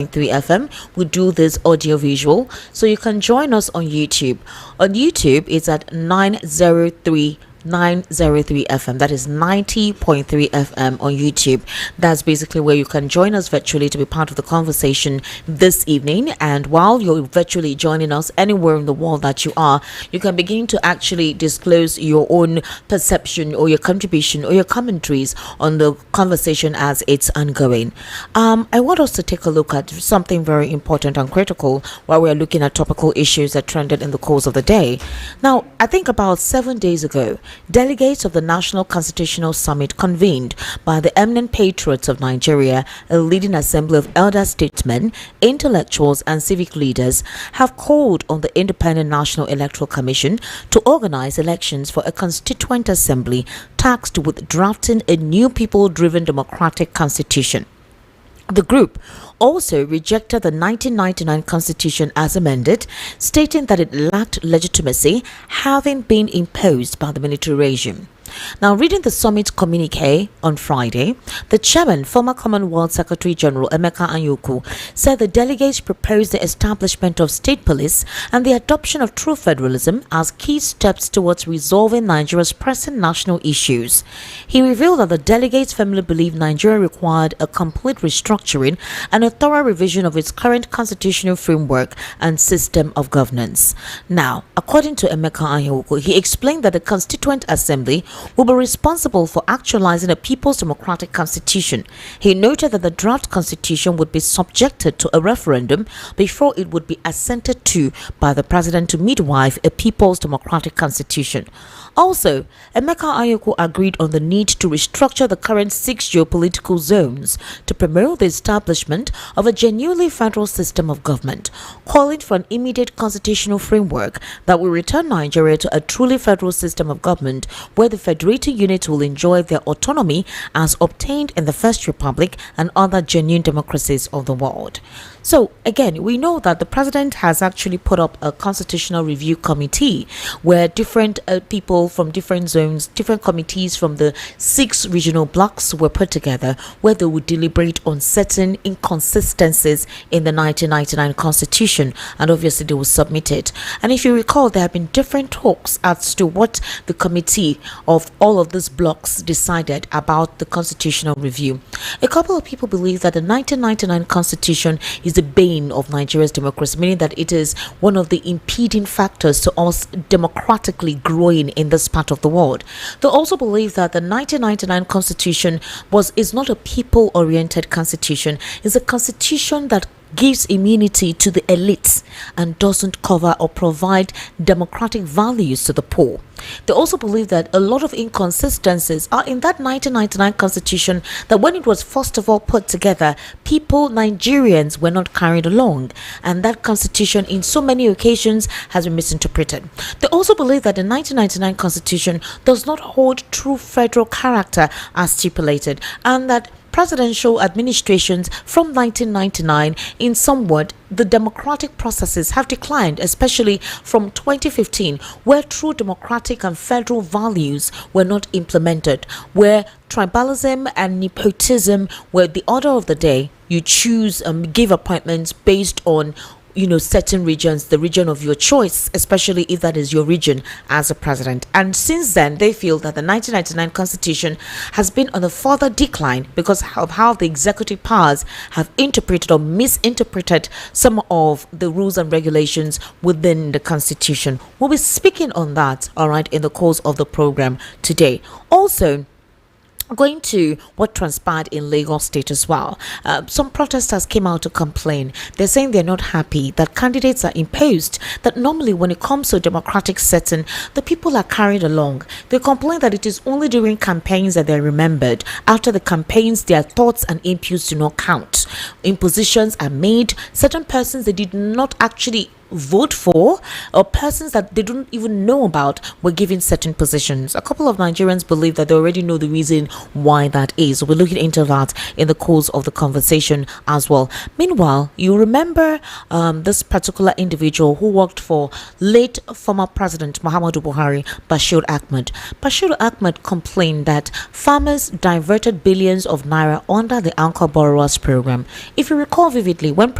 FM. We do this audio visual, so you can join us on YouTube. On YouTube, it's at 903 FM. That is 90.3 FM on YouTube. That's basically where you can join us virtually to be part of the conversation this evening. And while you're virtually joining us anywhere in the world that you are, you can begin to actually disclose your own perception or your contribution or your commentaries on the conversation as it's ongoing. I want us to take a look at something very important and critical while we're looking at topical issues that trended in the course of the day. Now, I think about 7 days ago, delegates of the National Constitutional Summit convened by the eminent patriots of Nigeria, a leading assembly of elder statesmen, intellectuals and civic leaders, have called on the Independent National Electoral Commission to organize elections for a constituent assembly tasked with drafting a new people-driven democratic constitution. The group also rejected the 1999 constitution as amended, stating that it lacked legitimacy, having been imposed by the military regime. Now, reading the summit communique on Friday, the chairman, former Commonwealth Secretary General Emeka Anyukwu, said the delegates proposed the establishment of state police and the adoption of true federalism as key steps towards resolving Nigeria's pressing national issues. He revealed that the delegates firmly believe Nigeria required a complete restructuring and a thorough revision of its current constitutional framework and system of governance. Now, according to Emeka Anyukwu, he explained that the Constituent Assembly will be responsible for actualizing a People's Democratic Constitution. He noted that the draft constitution would be subjected to a referendum before it would be assented to by the president to midwife a People's Democratic Constitution. Also, Emeka Anyukwu agreed on the need to restructure the current 6 geopolitical zones to promote the establishment of a genuinely federal system of government, calling for an immediate constitutional framework that will return Nigeria to a truly federal system of government where the federated units will enjoy their autonomy as obtained in the First Republic and other genuine democracies of the world. So again, we know that the president has actually put up a constitutional review committee where different people from different zones, different committees from the 6 regional blocks were put together where they would deliberate on certain inconsistencies in the 1999 constitution, and obviously they will submit it. And if you recall, there have been different talks as to what the committee of all of these blocks decided about the constitutional review. A couple of people believe that the 1999 constitution is the bane of Nigeria's democracy, meaning that it is one of the impeding factors to us democratically growing in this part of the world. They also believe that the 1999 constitution is not a people-oriented constitution. It's a constitution that gives immunity to the elites and doesn't cover or provide democratic values to the poor. They also believe that a lot of inconsistencies are in that 1999 constitution, that when it was first of all put together, Nigerians were not carried along, and that constitution in so many occasions has been misinterpreted. They also believe that the 1999 constitution does not hold true federal character as stipulated, and that presidential administrations from 1999 in somewhat the democratic processes have declined, especially from 2015, where true democratic and federal values were not implemented, where tribalism and nepotism were the order of the day. You choose give appointments based on certain regions, the region of your choice, especially if that is your region as a president. And since then, they feel that the 1999 constitution has been on a further decline because of how the executive powers have interpreted or misinterpreted some of the rules and regulations within the constitution. We'll be speaking on that, all right, in the course of the program today. Also, going to what transpired in Lagos State as well. Some protesters came out to complain. They're saying they're not happy that candidates are imposed, that normally when it comes to a democratic setting, the people are carried along. They complain that it is only during campaigns that they're remembered. After the campaigns, their thoughts and inputs do not count. Impositions are made. Certain persons, they did not actually vote for, or persons that they don't even know about were given certain positions. A couple of Nigerians believe that they already know the reason why that is. We're looking into that in the course of the conversation as well. Meanwhile, you remember this particular individual who worked for late former President Muhammadu Buhari, Bashir Ahmed. Bashir Ahmed complained that farmers diverted billions of naira under the Anchor Borrowers Program. If you recall vividly, when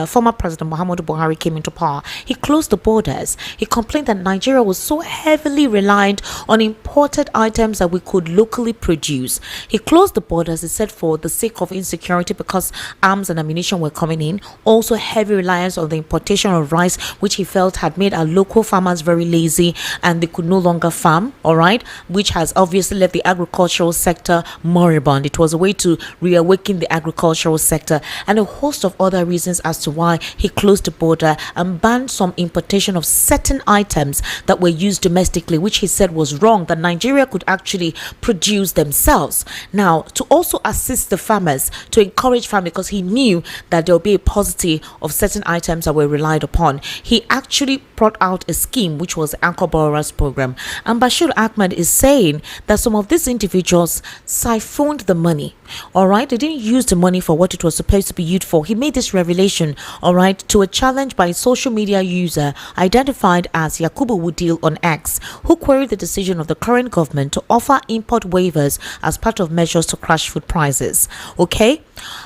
former President Muhammadu Buhari came into power, he closed the borders. He complained that Nigeria was so heavily reliant on imported items that we could locally produce. He closed the borders, he said, for the sake of insecurity, because arms and ammunition were coming in. Also, heavy reliance on the importation of rice, which he felt had made our local farmers very lazy and they could no longer farm, all right, which has obviously left the agricultural sector moribund. It was a way to reawaken the agricultural sector, and a host of other reasons as to why he closed the border and banned some importation of certain items that were used domestically, which he said was wrong, that Nigeria could actually produce themselves. Now, to also assist the farmers, to encourage farmers, because he knew that there will be a paucity of certain items that were relied upon, he actually brought out a scheme which was the Anchor Borrowers Program. And Bashir Ahmed is saying that some of these individuals siphoned the money. All right, they didn't use the money for what it was supposed to be used for. He made this revelation, all right, to a challenge by a social media user identified as Yakubu Wudil on X, who queried the decision of the current government to offer import waivers as part of measures to crash food prices. Okay,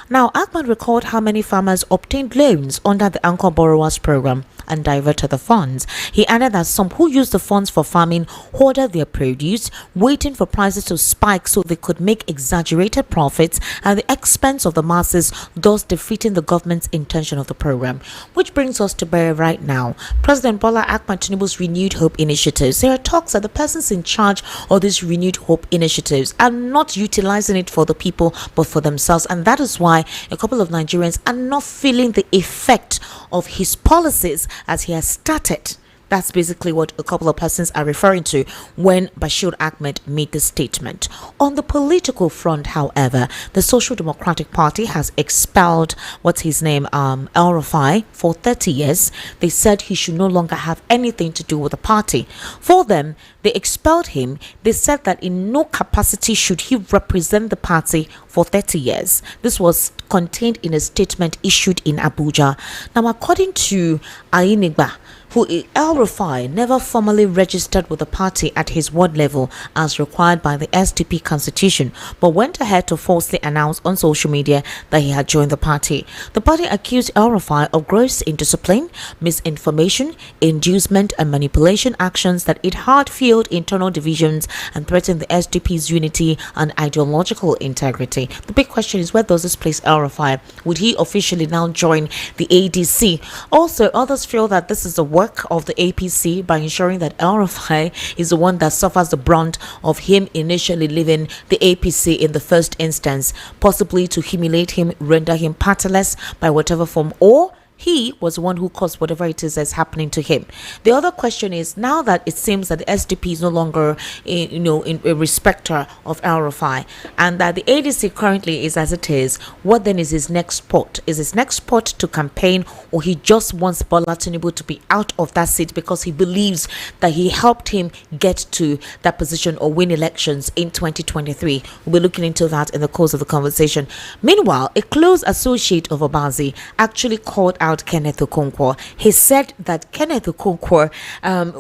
now Ahmed recalled how many farmers obtained loans under the Anchor Borrowers Program and diverted the funds. He added that some who used the funds for farming hoarded their produce, waiting for prices to spike so they could make exaggerated profits at the expense of the masses, thus defeating the government's intention of the program. Which brings us to bear right now. President Bola Ahmed Tinubu's Renewed Hope initiatives. There are talks that the persons in charge of these Renewed Hope initiatives are not utilizing it for the people but for themselves, and that is why a couple of Nigerians are not feeling the effect of his policies as he has started. That's basically what a couple of persons are referring to when Bashir Ahmed made this statement. On the political front, however, the Social Democratic Party has expelled, what's his name, El-Rufai for 30 years. They said he should no longer have anything to do with the party. For them, they expelled him. They said that in no capacity should he represent the party for 30 years. This was contained in a statement issued in Abuja. Now, according to INEC, who El-Rufai never formally registered with the party at his ward level as required by the SDP constitution, but went ahead to falsely announce on social media that he had joined the party. The party accused El-Rufai of gross indiscipline, misinformation, inducement and manipulation actions, that it had fueled internal divisions and threatened the SDP's unity and ideological integrity. The big question is, where does this place El-Rufai? Would he officially now join the ADC? Also, others feel that this is the work of the APC by ensuring that El-Rufai is the one that suffers the brunt of him initially leaving the APC in the first instance, possibly to humiliate him, render him partnerless by whatever form, or he was the one who caused whatever it is that's happening to him. The other question is, now that it seems that the SDP is no longer in a respecter of El-Rufai, and that the ADC currently is as it is, what then is his next spot? Is his next spot to campaign, or he just wants Bola Tinubu to be out of that seat because he believes that he helped him get to that position or win elections in 2023? We'll be looking into that in the course of the conversation. Meanwhile, a close associate of Obazi actually called out Kenneth Okonkwo. He said that Kenneth Okonkwo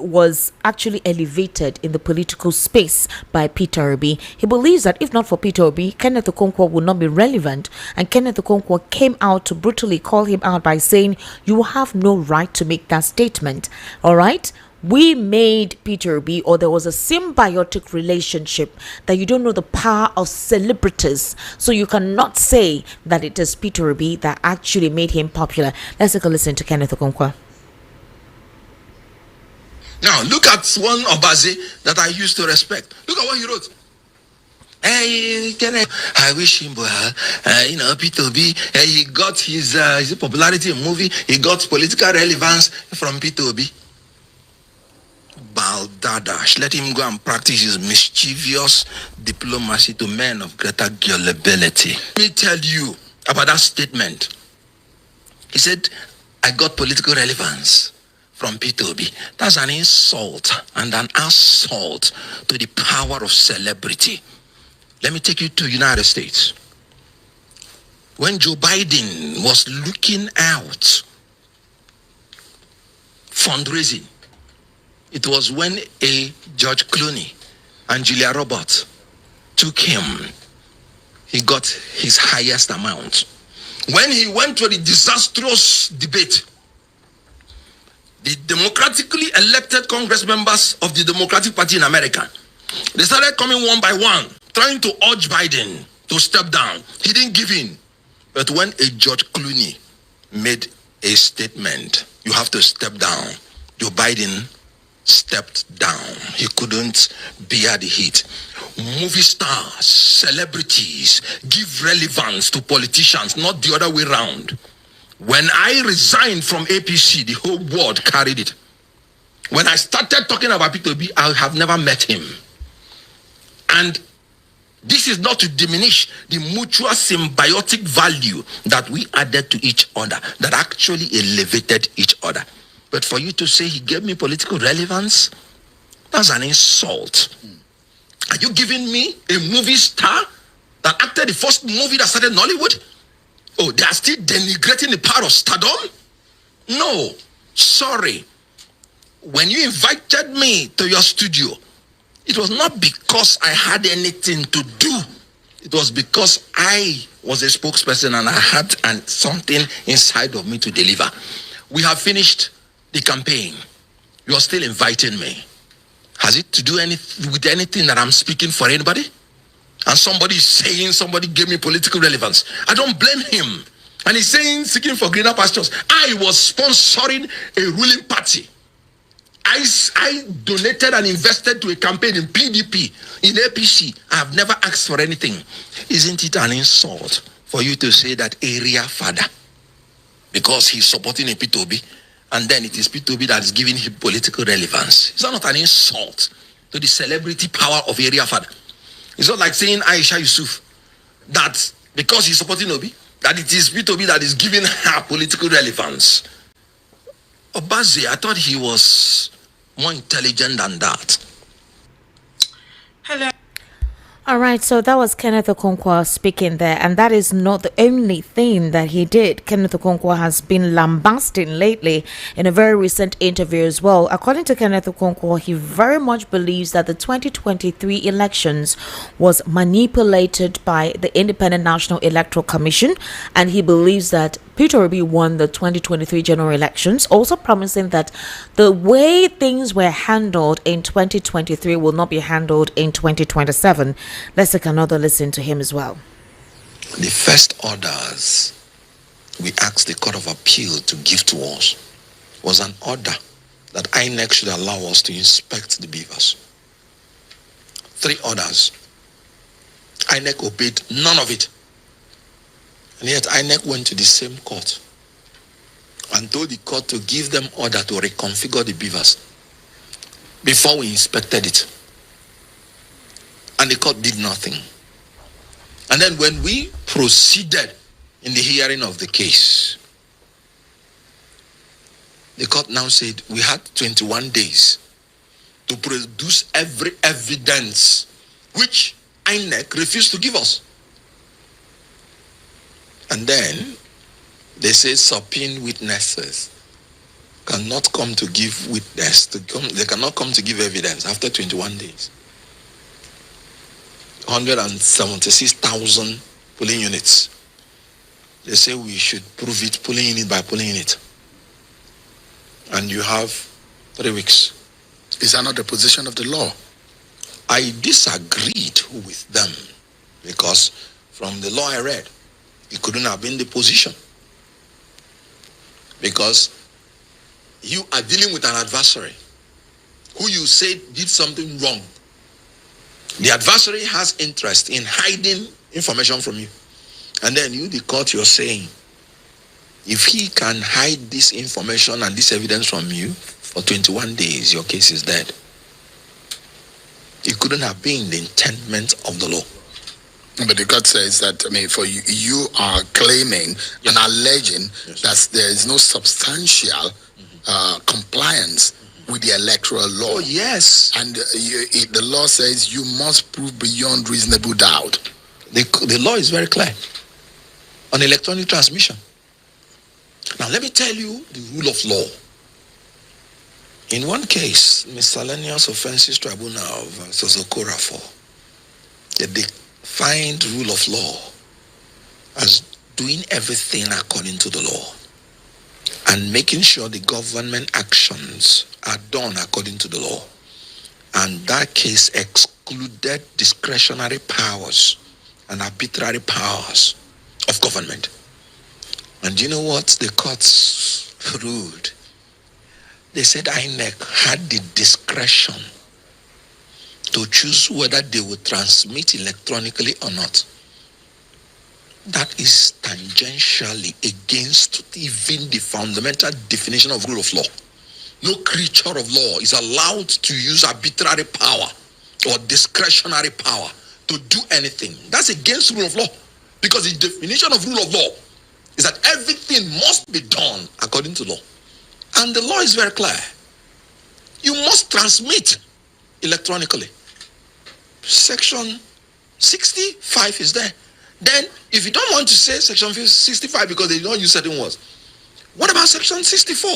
was actually elevated in the political space by Peter Obi. He believes that if not for Peter Obi, Kenneth Okonkwo would not be relevant, and Kenneth Okonkwo came out to brutally call him out by saying, "You have no right to make that statement." All right, we made Peter Obi, or there was a symbiotic relationship that you don't know the power of celebrities, so you cannot say that it is Peter Obi that actually made him popular. Let's take a listen to Kenneth Okonkwo. Now look at one Obazi that I used to respect. Look at what he wrote. Hey, Kenneth, I wish him well. Peter Obi, he got his popularity in movie. He got political relevance from Peter Obi. Baldadash, let him go and practice his mischievous diplomacy to men of greater gullibility. Let me tell you about that statement. He said, I got political relevance from Peter Obi. That's an insult and an assault to the power of celebrity. Let me take you to United States. When Joe Biden was looking out fundraising, it was when a George Clooney and Julia Roberts took him. He got his highest amount. When he went to the disastrous debate, the democratically elected Congress members of the Democratic Party in America, they started coming one by one, trying to urge Biden to step down. He didn't give in. But when a George Clooney made a statement, you have to step down, Joe Biden stepped down. He couldn't bear the heat. Movie stars, celebrities give relevance to politicians, not the other way around. When I resigned from APC, the whole world carried it. When I started talking about Peter Obi, I have never met him. And this is not to diminish the mutual symbiotic value that we added to each other, that actually elevated each other. But for you to say he gave me political relevance, that's an insult. Are you giving me a movie star that acted the first movie that started Nollywood? Oh, they are still denigrating the power of stardom? No, sorry. When you invited me to your studio, it was not because I had anything to do. It was because I was a spokesperson and I had something inside of me to deliver. We have finished the campaign. You are still inviting me. Has it to do with anything that I'm speaking for anybody? And somebody is saying somebody gave me political relevance. I don't blame him. And he's saying seeking for greener pastures. I was sponsoring a ruling party. I donated and invested to a campaign in PDP, in APC. I have never asked for anything. Isn't it an insult for you to say that area father, because he's supporting a Peter Obi, and then it is Peter Obi that is giving him political relevance? Is that not an insult to the celebrity power of area father? It's not like saying Aisha Yusuf, that because he's supporting Obi, that it is Peter Obi that is giving her political relevance. Obaze, I thought he was more intelligent than that. Hello. All right, so that was Kenneth Okonkwo speaking there, and that is not the only thing that he did. Kenneth Okonkwo has been lambasting lately in a very recent interview as well. According to Kenneth Okonkwo, he very much believes that the 2023 elections was manipulated by the Independent National Electoral Commission, and he believes that Peter Obi won the 2023 general elections, also promising that the way things were handled in 2023 will not be handled in 2027. Let's take another listen to him as well. The first orders we asked the Court of Appeal to give to us was an order that INEC should allow us to inspect the beavers. 3 orders. INEC obeyed none of it. And yet INEC went to the same court and told the court to give them order to reconfigure the beavers before we inspected it. And the court did nothing. And then when we proceeded in the hearing of the case, the court now said we had 21 days to produce every evidence which INEC refused to give us. And then they say subpoena witnesses cannot come to give witness, they cannot come to give evidence after 21 days. 176,000 polling units. They say we should prove it, polling unit by polling unit. And you have 3 weeks. Is that not the position of the law? I disagreed with them because from the law I read, it couldn't have been the position. Because you are dealing with an adversary who you say did something wrong. The adversary has interest in hiding information from you. And then you, the court, you're saying, if he can hide this information and this evidence from you for 21 days, your case is dead. It couldn't have been the intendment of the law. But the court says that, I mean, for you, you are claiming and alleging that there is no substantial compliance with the electoral law. Oh, yes. And the law says you must prove beyond reasonable doubt. The law is very clear on electronic transmission. Now, let me tell you the rule of law. In one case, Miscellaneous Offences Tribunal versus Okorafor, they defined rule of law as doing everything according to the law and making sure the government actions are done according to the law. And that case excluded discretionary powers and arbitrary powers of government. And you know what the courts ruled? They said INEC had the discretion to choose whether they would transmit electronically or not. That is tangentially against even the fundamental definition of rule of law. No creature of law is allowed to use arbitrary power or discretionary power to do anything. That's against rule of law, because the definition of rule of law is that everything must be done according to law. And the law is very clear. You must transmit electronically. Section 65 is there. Then, if you don't want to say Section 65 because they don't use certain words, what about Section 64?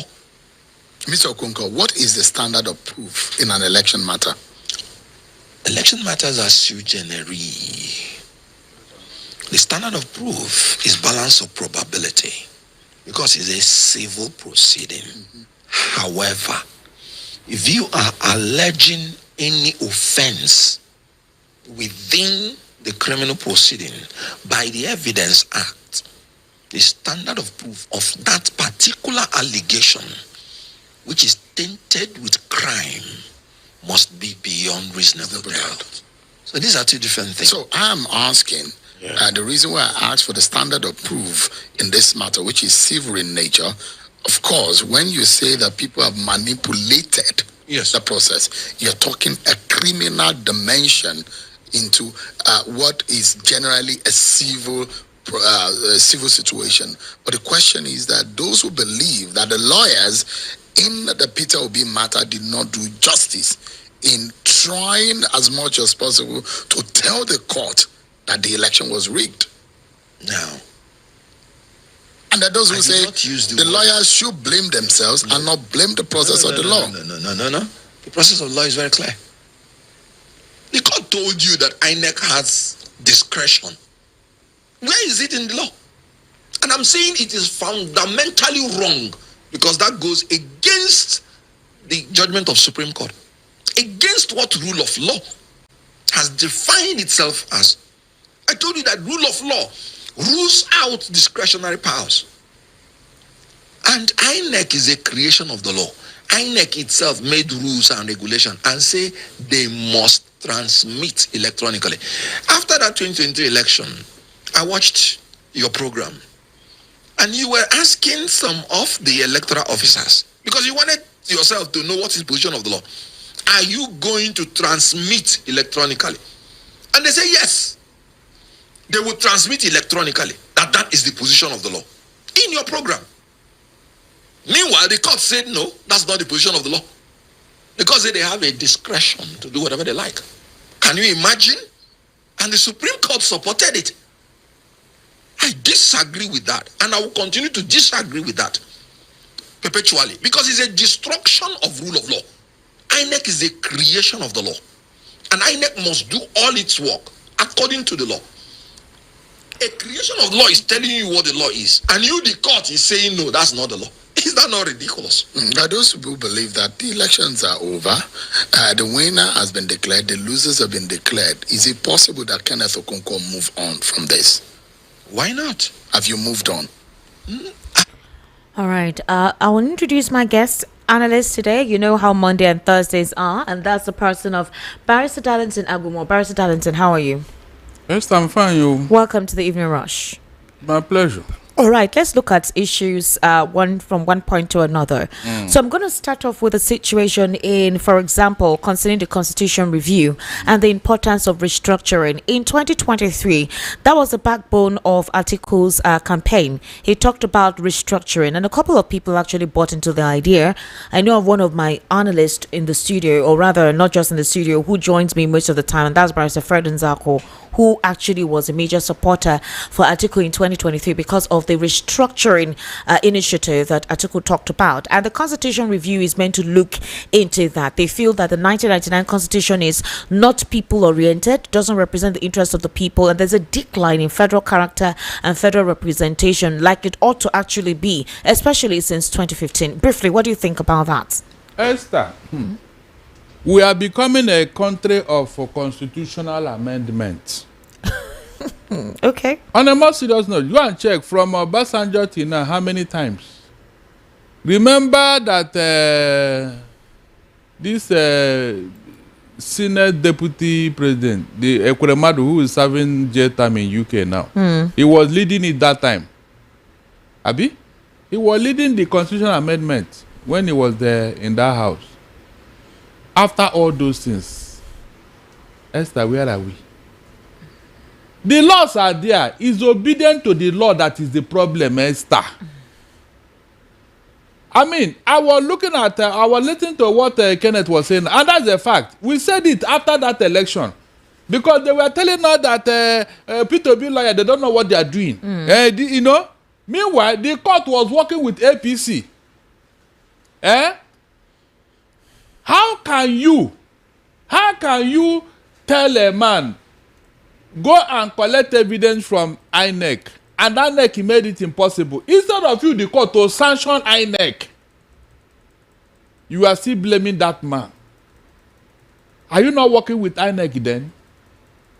Mr. Okunko, what is the standard of proof in an election matter? Election matters are sui generis. The standard of proof is balance of probability, because it's a civil proceeding. However, if you are alleging any offense within the criminal proceeding by the Evidence Act, the standard of proof of that particular allegation, which is tainted with crime, must be beyond reasonable doubt. So these are two different things. So I'm asking, the reason why I asked for the standard of proof in this matter, which is civil in nature, of course, when you say that people have manipulated the process, you're talking a criminal dimension into what is generally a civil situation. But the question is that those who believe that the lawyers in the Peter Obi matter did not do justice in trying as much as possible to tell the court that the election was rigged. Now, and that those who say the lawyers should blame themselves and not blame the process of the law. No. The process of law is very clear. The court told you that INEC has discretion. Where is it in the law? And I'm saying it is fundamentally wrong, because that goes against the judgment of Supreme Court, against what rule of law has defined itself as. I told you that rule of law rules out discretionary powers. And INEC is a creation of the law. INEC itself made rules and regulation and say they must transmit electronically. After that 2023 election, I watched your program, and you were asking some of the electoral officers, because you wanted yourself to know what is the position of the law. Are you going to transmit electronically? And they say yes. They will transmit electronically. That is the position of the law in your program. Meanwhile, the court said no, that's not the position of the law, because they have a discretion to do whatever they like. Can you imagine? And the Supreme Court supported it. I disagree with that, and I will continue to disagree with that perpetually, because it's a destruction of rule of law. INEC is a creation of the law, and INEC must do all its work according to the law. A creation of law is telling you what the law is, and you, the court, is saying no, that's not the law. Is that not ridiculous? Those who believe that the elections are over, the winner has been declared, the losers have been declared. Is it possible that Kenneth Okonkwo move on from this? Why not? Have you moved on? All right. I will introduce my guest analyst today. You know how Monday and Thursdays are, and that's the person of Barrister Darlington Agumo. Barrister Darlington, how are you? Yes, I'm fine. You. Welcome to the Evening Rush. My pleasure. All right, let's look at issues one from one point to another. So I'm going to start off with a situation in, for example, concerning the constitution review and the importance of restructuring. In 2023, that was the backbone of Atiku's campaign. He talked about restructuring, and a couple of people actually bought into the idea. I know of one of my analysts in the studio, or rather not just in the studio, who joins me most of the time, and that's Barrister Fred Nzako, who actually was a major supporter for Atiku in 2023 because of the restructuring initiative that Atiku talked about. And the Constitution Review is meant to look into that. They feel that the 1999 Constitution is not people-oriented, doesn't represent the interests of the people, and there's a decline in federal character and federal representation like it ought to actually be, especially since 2015. Briefly, what do you think about that? Esther, we are becoming a country of constitutional amendments. Okay. On a more serious note, go and check from Obasanjo till now how many times. Remember that this Senate Deputy President, the Ekweremadu, who is serving jail time in UK now, he was leading it that time. Abi? He was leading the constitutional amendment when he was there in that house. After all those things, Esther, where are we? The laws are there. It's obedient to the law that is the problem, Esther. I mean, I was looking at, I was listening to what Kenneth was saying, and that's a fact. We said it after that election. Because they were telling us that Peter Obi lawyer, they don't know what they are doing. You know? Meanwhile, the court was working with APC. How can you tell a man, go and collect evidence from INEC, and INEC made it impossible? Instead of you, the court, to sanction INEC, you are still blaming that man. Are you not working with INEC then?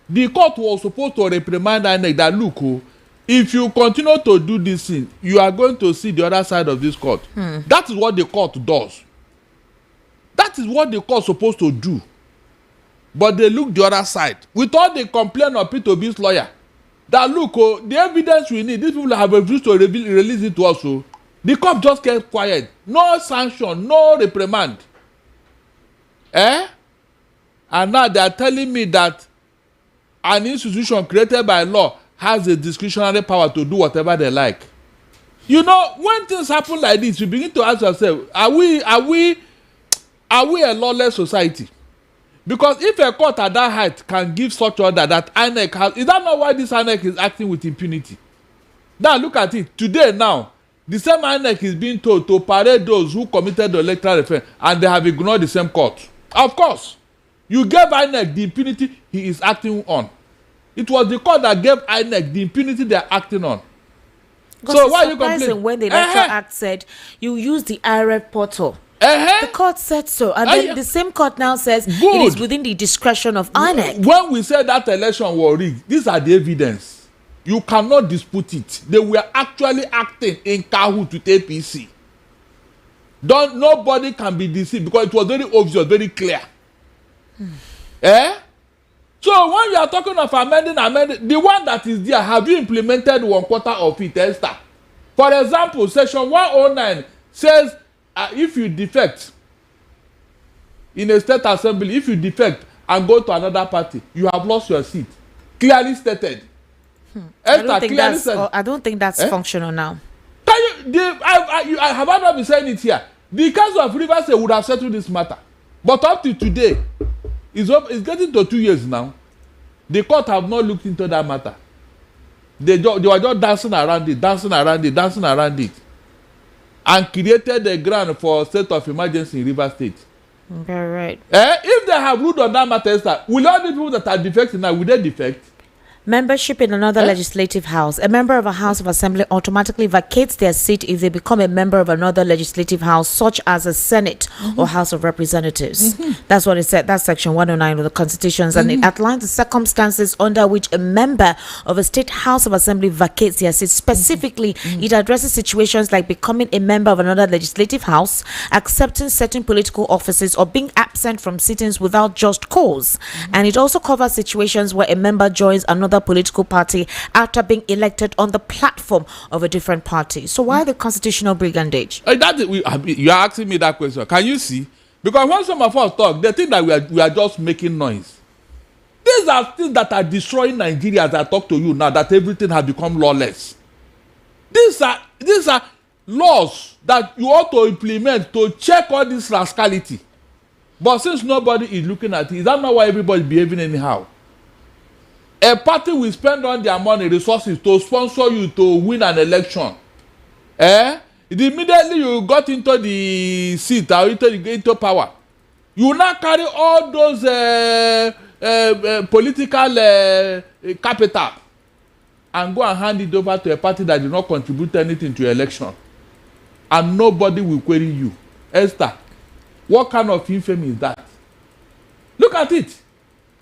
The court was supposed to reprimand INEC that, look, if you continue to do this thing, you are going to see the other side of this court. That is what the court does. That is what the court is supposed to do. But they look the other side. With all the complaint of Peter Obi's lawyer, that look, the evidence we need, these people have refused to release it to us. So the court just kept quiet. No sanction, no reprimand. And now they are telling me that an institution created by law has a discretionary power to do whatever they like. You know, when things happen like this, you begin to ask yourself, are we a lawless society? Because if a court at that height can give such order that INEC has, is that not why this INEC is acting with impunity? Now look at it. Today now, the same INEC is being told to parade those who committed the electoral offense, and they have ignored the same court. Of course, you gave INEC the impunity he is acting on. It was the court that gave INEC the impunity they are acting on. So why are you complaining? When the Electoral Act said you use the IRF portal, the court said so, and then the same court now says it is within the discretion of INEC. When we said that election was rigged, these are the evidence. You cannot dispute it. They were actually acting in cahoots with APC. Nobody can be deceived because it was very obvious, very clear. So when you are talking of amending, the one that is there, have you implemented 1/4 of it, Esther? For example, section 109 says if you defect in a state assembly, if you defect and go to another party, you have lost your seat. Clearly stated. Esther, I don't think that's functional now. Can you? I have not been saying it here. The case of Rivers would have settled this matter, but up to today, it's getting to 2 years now. The court have not looked into that matter. They were just dancing around it, and created a ground for state of emergency in Rivers State. Very right. If they have ruled on that matter, will all the people that are defecting now, will they defect? Membership in another legislative house. A member of a House of Assembly automatically vacates their seat if they become a member of another legislative house, such as a Senate or House of Representatives. That's what it said. That's section 109 of the Constitutions, and it outlines the circumstances under which a member of a state House of Assembly vacates their seat. Specifically, it addresses situations like becoming a member of another legislative house, accepting certain political offices, or being absent from sittings without just cause. And it also covers situations where a member joins another another political party after being elected on the platform of a different party. So why the constitutional brigandage? You are asking me that question. Can you see? Because when some of us talk, they think that we are just making noise. These are things that are destroying Nigeria as I talk to you now, that everything has become lawless. These are laws that you ought to implement to check all this rascality. But since nobody is looking at it, is that not why everybody is behaving anyhow? A party will spend all their money, resources to sponsor you to win an election. Immediately you got into the seat or into power, you now carry all those political capital and go and hand it over to a party that did not contribute anything to your election. And nobody will query you. Esther, what kind of infamy is that? Look at it.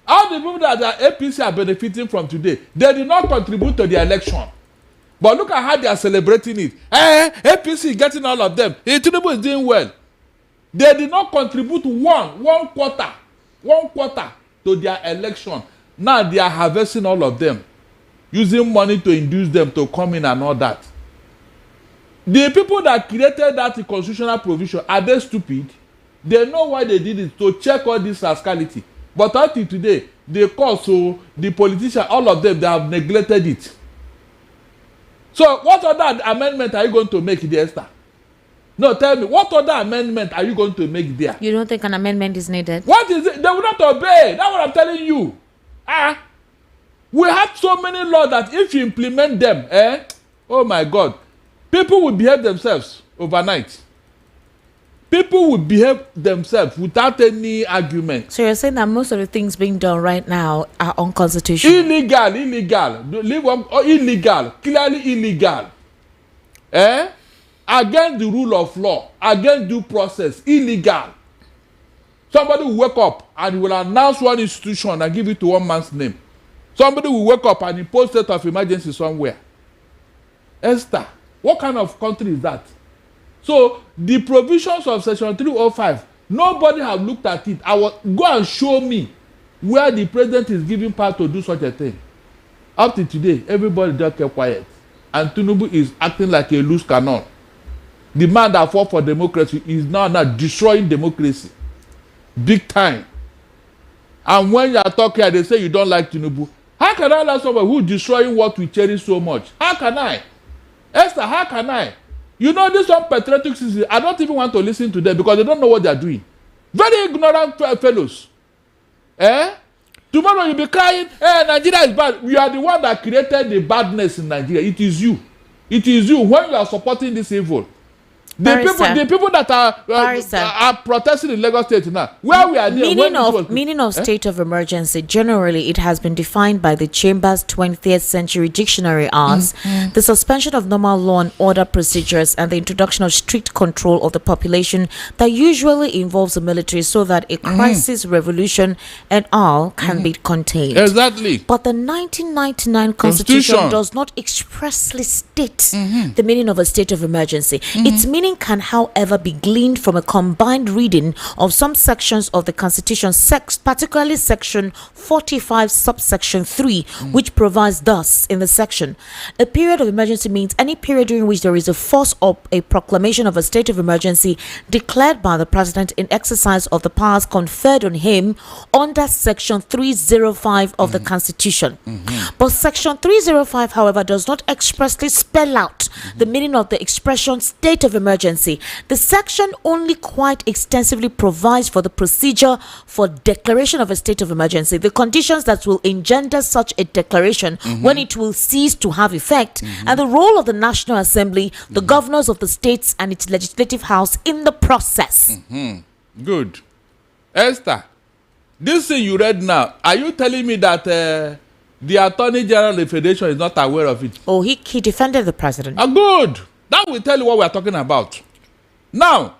All the people that are APC are benefiting from today, they did not contribute to the election. But look at how they are celebrating it. APC is getting all of them. Tinubu is doing well. They did not contribute one quarter to their election. Now they are harvesting all of them, using money to induce them to come in and all that. The people that created that constitutional provision, are they stupid? They know why they did it, to check all this rascality. But until today, the court, so the politicians, all of them, they have neglected it. So what other amendment are you going to make there, Esther? No, tell me, what other amendment are you going to make there? You don't think an amendment is needed? What is it? They will not obey. That's what I'm telling you. We have so many laws that if you implement them, oh my God, people will behave themselves overnight. People will behave themselves without any argument. So you're saying that most of the things being done right now are unconstitutional? Illegal, clearly illegal. Against the rule of law, against due process, illegal. Somebody will wake up and will announce one institution and give it to one man's name. Somebody will wake up and impose state of emergency somewhere. Esther, what kind of country is that? So the provisions of section 305, nobody have looked at it. Go and show me where the president is giving power to do such a thing. Up to today, everybody just kept quiet. And Tinubu is acting like a loose cannon. The man that fought for democracy is now destroying democracy. Big time. And when you are talking, they say you don't like Tinubu. How can I like somebody who is destroying what we cherish so much? How can I? Esther, how can I? You know, this one patriotic citizens, I don't even want to listen to them because they don't know what they are doing. Very ignorant fellows. Tomorrow you'll be crying, Nigeria is bad. You are the one that created the badness in Nigeria. It is you. It is you when you are supporting this evil. The people that are protesting in Lagos State now, where we are there. Meaning of state of emergency, generally it has been defined by the Chamber's 20th Century Dictionary as the suspension of normal law and order procedures and the introduction of strict control of the population that usually involves the military so that a crisis, revolution and all can be contained. Exactly. But the 1999 Constitution does not expressly state the meaning of a state of emergency. Its meaning can, however, be gleaned from a combined reading of some sections of the Constitution, particularly section 45 subsection 3, which provides thus in the section: a period of emergency means any period during which there is a force of a proclamation of a state of emergency declared by the president in exercise of the powers conferred on him under section 305 of the Constitution. But section 305, however, does not expressly spell out the meaning of the expression state of emergency. The section only quite extensively provides for the procedure for declaration of a state of emergency, the conditions that will engender such a declaration, when it will cease to have effect, and the role of the National Assembly, the governors of the states and its legislative house in the process. Good. Esther, this thing you read now, are you telling me that the Attorney General of the Federation is not aware of it? Oh, he defended the president. Good. That will tell you what we are talking about. Now,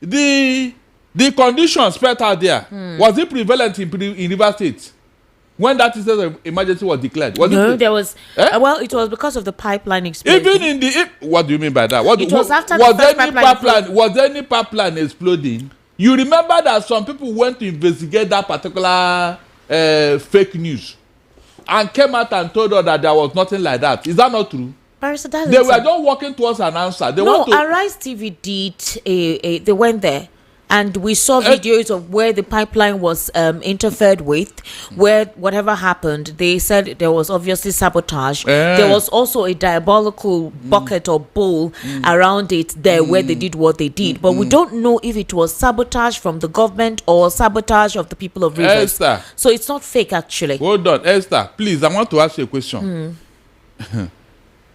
the conditions spelled out there, was it prevalent in River State when that state of emergency was declared? There was. Well, it was because of the pipeline explosion. Even what do you mean by that? Was any pipeline exploding? You remember that some people went to investigate that particular fake news. and came out and told us that there was nothing like that. Is that not true? Barrister, they were just working towards an answer. Arise TV did they went there. And we saw videos of where the pipeline was interfered with, where whatever happened, they said there was obviously sabotage. There was also a diabolical bucket or bowl around it there where they did what they did. But we don't know if it was sabotage from the government or sabotage of the people of Rivers. Esther, so it's not fake, actually. Hold on, Esther, please, I want to ask you a question.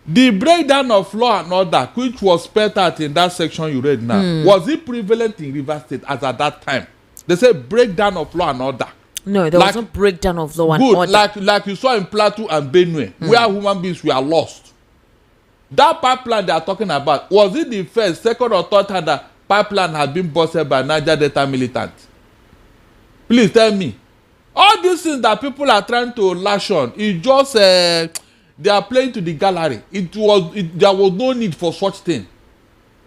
The breakdown of law and order, which was spelled out in that section you read now, was it prevalent in Rivers State as at that time? They say breakdown of law and order. No, there was no breakdown of law and order. Like you saw in Plateau and Benue, where human beings were lost. That pipeline they are talking about, was it the first, second, or third time that pipeline had been busted by Niger Delta militants? Please tell me. All these things that people are trying to lash on, it just they are playing to the gallery. There was no need for such thing.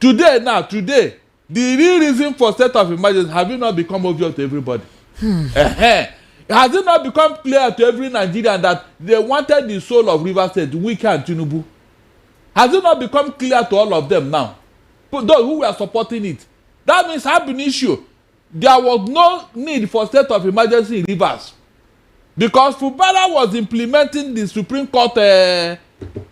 Today, the real reason for state of emergency have it not become obvious to everybody? Has it not become clear to every Nigerian that they wanted the soul of Rivers State, Wike and Tinubu? Has it not become clear to all of them now? But those who were supporting it. That means have an issue. There was no need for state of emergency in Rivers. Because Fubara was implementing the Supreme Court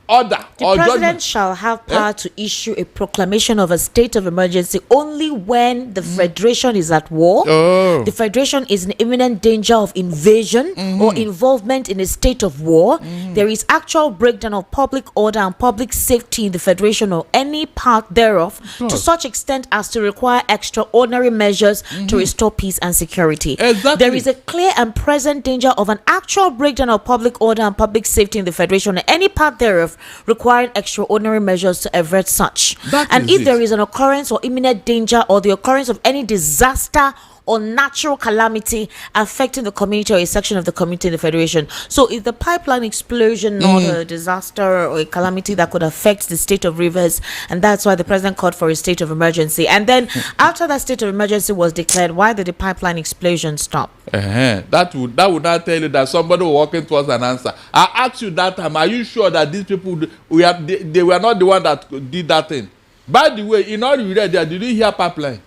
order. The president shall have power to issue a proclamation of a state of emergency only when the federation is at war, the federation is in imminent danger of invasion or involvement in a state of war, there is actual breakdown of public order and public safety in the federation or any part thereof to such extent as to require extraordinary measures to restore peace and security. Exactly. There is a clear and present danger of an actual breakdown of public order and public safety in the federation or any part thereof requiring extraordinary measures to avert such. And if there is an occurrence or imminent danger or the occurrence of any disaster or natural calamity affecting the community or a section of the community in the federation. So is the pipeline explosion not a disaster or a calamity that could affect the state of Rivers, and that's why the president called for a state of emergency? And then after that state of emergency was declared, why did the pipeline explosion stop? That would not tell you that somebody was working towards an answer. I asked you that time, are you sure that these people they were not the one that did that thing? By the way, in all you read there, did you hear pipeline?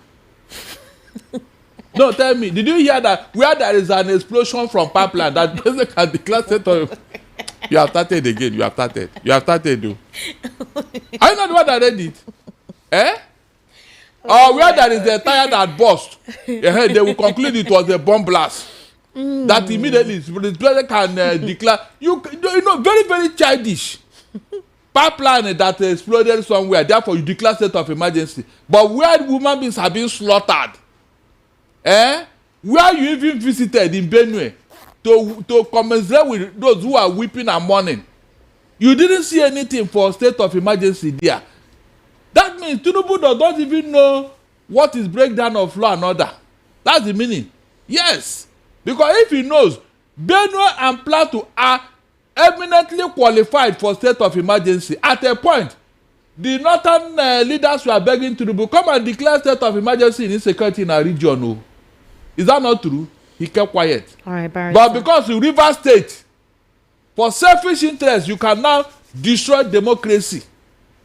No, tell me, did you hear that where there is an explosion from pipeline that person can declare state of... You have started again. You have started, though. Are you not the one that read it? Or where there is a tire that burst, they will conclude it was a bomb blast. That immediately the president can declare... You know, very, very childish. Pipeline that exploded somewhere, therefore you declare state of emergency. But where human beings have been slaughtered, where you even visited in Benue to commiserate with those who are weeping and mourning, you didn't see anything for state of emergency there. That means Tinubu does not even know what is breakdown of law and order. That's the meaning. Yes, because if he knows, Benue and Plateau are eminently qualified for state of emergency. At a point, the northern leaders were begging Tinubu, come and declare state of emergency in insecurity in our region. Oh. Is that not true? He kept quiet. All right, but because in Rivers State, for selfish interest, you can now destroy democracy.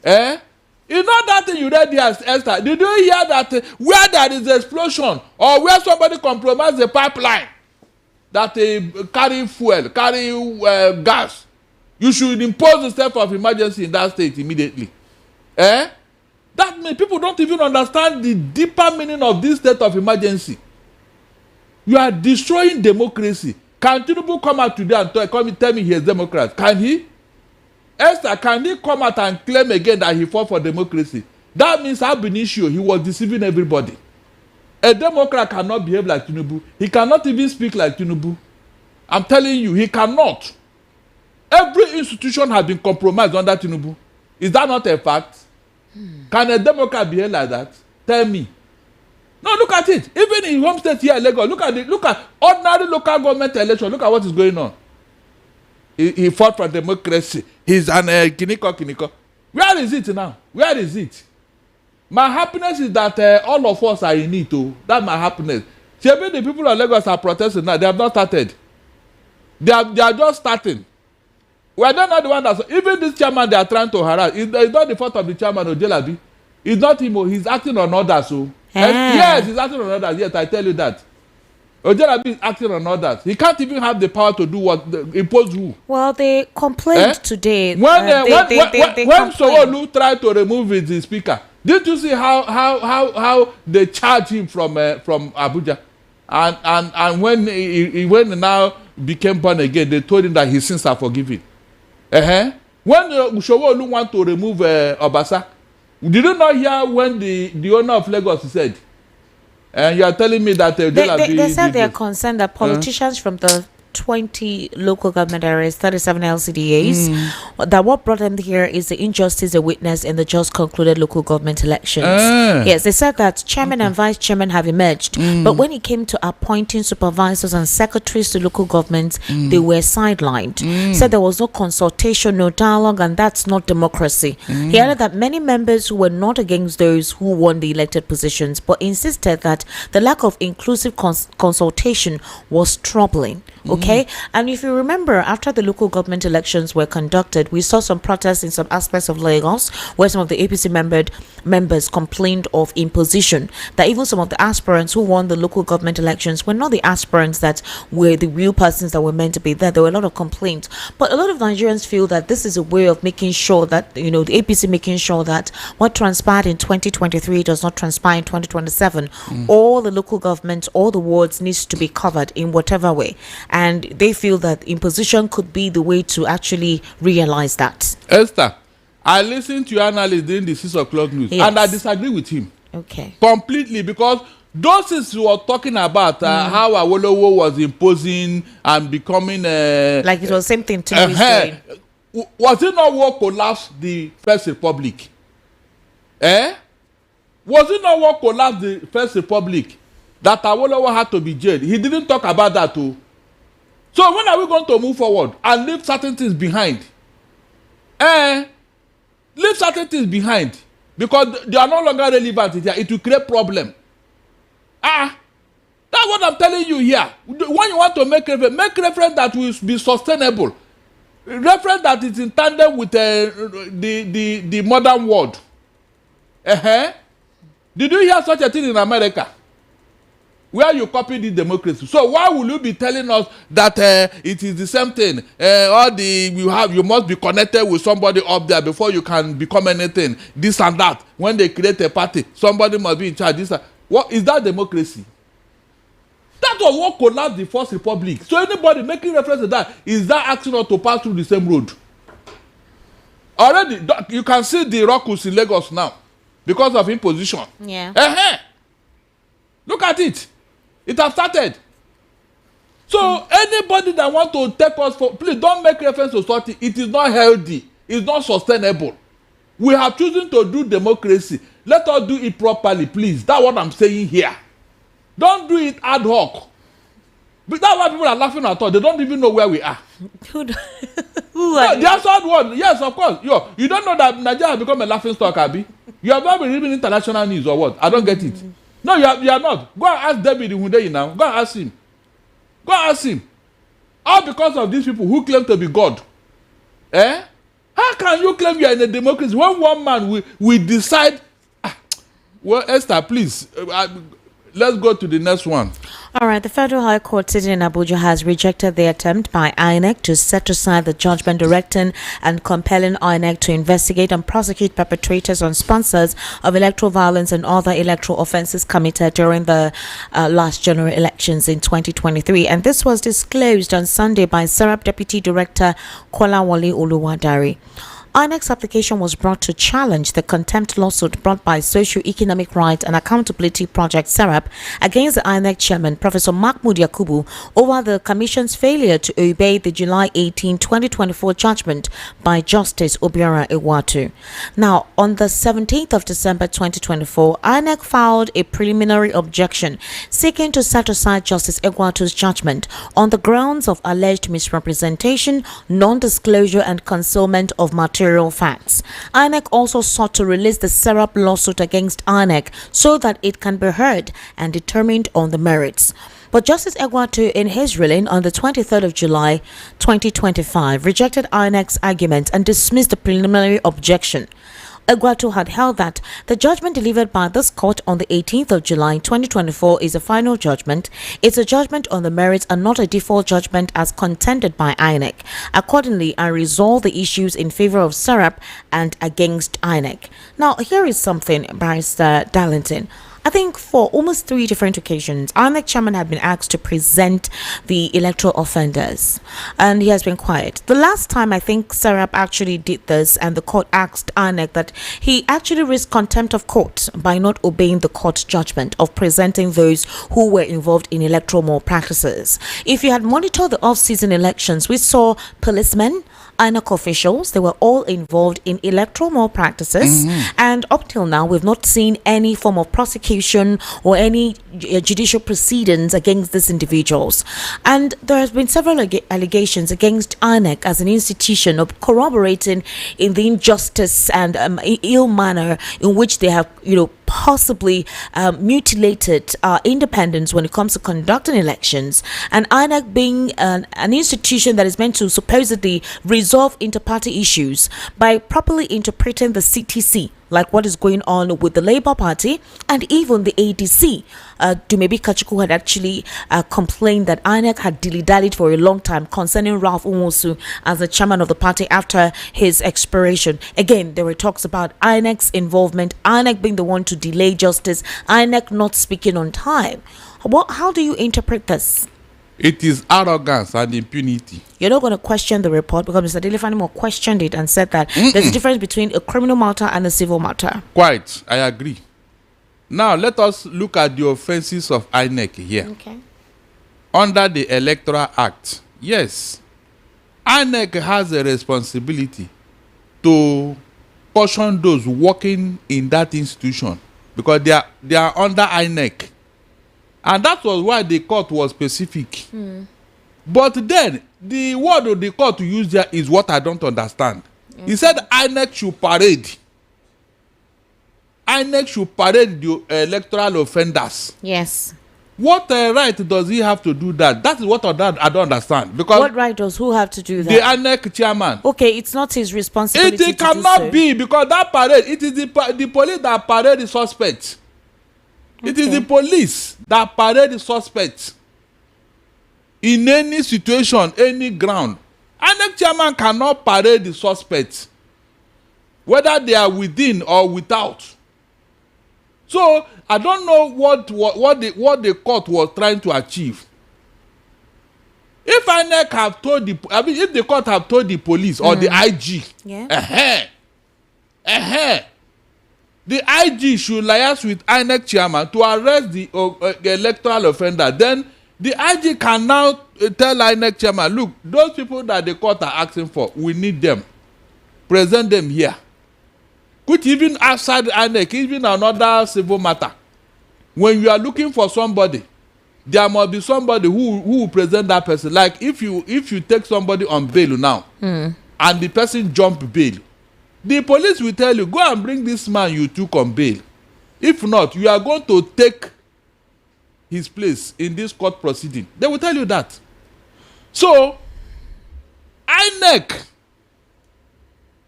You know that thing you read here, Esther? Did you hear that where there is an explosion or where somebody compromised the pipeline that carry fuel, carry gas, you should impose the state of emergency in that state immediately? That means people don't even understand the deeper meaning of this state of emergency. You are destroying democracy. Can Tinubu come out today and tell me he is Democrat? Can he? Esther, can he come out and claim again that he fought for democracy? That means ab initio he was deceiving everybody. A Democrat cannot behave like Tinubu. He cannot even speak like Tinubu. I'm telling you, he cannot. Every institution has been compromised under Tinubu. Is that not a fact? Can a Democrat behave like that? Tell me. No, look at it. Even in home state here in Lagos, look at ordinary local government election. Look at what is going on. He fought for democracy. He's an kiniko. Where is it now? Where is it? My happiness is that all of us are in it. Oh. That's my happiness. See, the people of Lagos are protesting now. They have not started. They are just starting. We are not the one that's even this chairman they are trying to harass. It's not the fault of the chairman of Jelabi. It's not him. He's acting on others. So yes, he's acting on others. Yes, I tell you that. Ojelabi is acting on others. He can't even have the power to do what impose who. Well, they complained today. When Sowolu tried to remove his speaker, did you see how they charge him from Abuja? And when he now became born again, they told him that his sins are forgiven. When Sowolu want to remove Obasa, did you not hear when the owner of Lagos said? And you are telling me that they said they are concerned that politicians from the 20 local government areas, 37 LCDAs, that what brought them here is the injustice they witnessed in the just concluded local government elections. Yes, they said that chairman and vice chairman have emerged, but when it came to appointing supervisors and secretaries to local governments, they were sidelined. Said there was no consultation, no dialogue, and that's not democracy. He added that many members who were not against those who won the elected positions, but insisted that the lack of inclusive consultation was troubling. Okay, and if you remember, after the local government elections were conducted, we saw some protests in some aspects of Lagos where some of the APC members complained of imposition, that even some of the aspirants who won the local government elections were not the aspirants that were the real persons that were meant to be there. There were a lot of complaints, but a lot of Nigerians feel that this is a way of making sure that, the APC making sure that what transpired in 2023 does not transpire in 2027. All the local governments, all the wards needs to be covered in whatever way. And they feel that imposition could be the way to actually realize that. Esther, I listened to your analysis during the 6 o'clock news, and I disagree with him. Okay. Completely, because those things you were talking about, how Awolowo was imposing and becoming... like it was the same thing to me. Was it not what collapsed the First Republic? Was it not what collapsed the First Republic? That Awolowo had to be jailed. He didn't talk about that too. So when are we going to move forward and leave certain things behind? Leave certain things behind because they are no longer relevant here. It will create problem. That's what I'm telling you here. When you want to make reference that will be sustainable, reference that is in tandem with the modern world. Did you hear such a thing in America? Where you copy the democracy. So why will you be telling us that it is the same thing? You must be connected with somebody up there before you can become anything. This and that. When they create a party, somebody must be in charge. What is that democracy? That was what collapsed the First Republic. So anybody making reference to that is that asking us to pass through the same road. Already, you can see the ruckus in Lagos now because of imposition. Yeah. Look at it. It has started. So anybody that want to take us for, please don't make reference to something. It is not healthy. It's not sustainable. We have chosen to do democracy. Let us do it properly, please. That's what I'm saying here. Don't do it ad hoc. But that's why people are laughing at us. They don't even know where we are. Who The outside world, yes, of course. You don't know that Nigeria has become a laughing stock, Abi? You have not been reading international news or what? I don't get it. No, you are not. Go and ask David Hundeyi now. Go and ask him. Go and ask him. All because of these people who claim to be God. How can you claim you are in a democracy when one man will decide? Well, Esther, please, let's go to the next one. All right, the Federal High Court sitting in Abuja has rejected the attempt by INEC to set aside the judgment directing and compelling INEC to investigate and prosecute perpetrators and sponsors of electoral violence and other electoral offences committed during the last general elections in 2023. And this was disclosed on Sunday by Serap Deputy Director Kolawole Oluwadari. INEC's application was brought to challenge the contempt lawsuit brought by Socio-Economic Rights and Accountability Project (SERAP) against the INEC chairman, Professor Mahmood Yakubu, over the Commission's failure to obey the July 18, 2024 judgment by Justice Obiora Ewatu. Now, on the 17th of December 2024, INEC filed a preliminary objection seeking to set aside Justice Ewatu's judgment on the grounds of alleged misrepresentation, non-disclosure, and concealment of material facts. INEC also sought to release the SERAP lawsuit against INEC so that it can be heard and determined on the merits. But Justice Egwatu, in his ruling on the 23rd of July 2025, rejected INEC's argument and dismissed the preliminary objection. Egwatu had held that the judgment delivered by this court on the 18th of July 2024 is a final judgment. It's a judgment on the merits and not a default judgment as contended by INEC. Accordingly, I resolve the issues in favor of SERAP and against INEC. Now, here is something, Barrister Darlington. I think for almost 3 different occasions, INEC chairman had been asked to present the electoral offenders, and he has been quiet. The last time I think SERAP actually did this, and the court asked INEC that he actually risked contempt of court by not obeying the court judgment of presenting those who were involved in electoral malpractices. If you had monitored the off-season elections, we saw policemen, INEC officials, they were all involved in electoral malpractices, and up till now we've not seen any form of prosecution or any judicial proceedings against these individuals. And there has been several allegations against INEC as an institution of corroborating in the injustice and ill manner in which they have, possibly mutilated independence when it comes to conducting elections, and INEC being an institution that is meant to supposedly resolve inter-party issues by properly interpreting the CTC, like what is going on with the Labour Party and even the ADC. Dumebi Kachuku had actually complained that INEC had dilly-dallied for a long time concerning Ralph Umosu as the chairman of the party after his expiration. Again, there were talks about INEC's involvement, INEC being the one to delay justice, INEC not speaking on time. How do you interpret this? It is arrogance and impunity. You're not going to question the report because Mr. Delefanimo questioned it and said that there's a difference between a criminal matter and a civil matter. Quite, I agree. Now, let us look at the offenses of INEC here. Okay. Under the Electoral Act, yes, INEC has a responsibility to caution those working in that institution because they are under INEC. And that was why the court was specific. But then, the word of the court used there is what I don't understand. He said INEC should parade. INEC should parade the electoral offenders. Yes. What right does he have to do that? That is what I don't understand. Because what right does who have to do that? The INEC chairman. Okay, it's not his responsibility. It cannot be because that parade, it is the police that parade the suspect. Okay. It is the police that parade the suspect. In any situation, any ground. INEC chairman cannot parade the suspect, whether they are within or without. So I don't know what the court was trying to achieve. If INEC have told if the court have told the police or the IG, the IG should liaise with INEC chairman to arrest the electoral offender. Then the IG can now tell INEC chairman, look, those people that the court are asking for, we need them. Present them here. Which even outside INEC, even another civil matter. When you are looking for somebody, there must be somebody who will present that person. Like if you take somebody on bail now, and the person jump bail, the police will tell you, go and bring this man you took on bail. If not, you are going to take his place in this court proceeding. They will tell you that. So, INEC,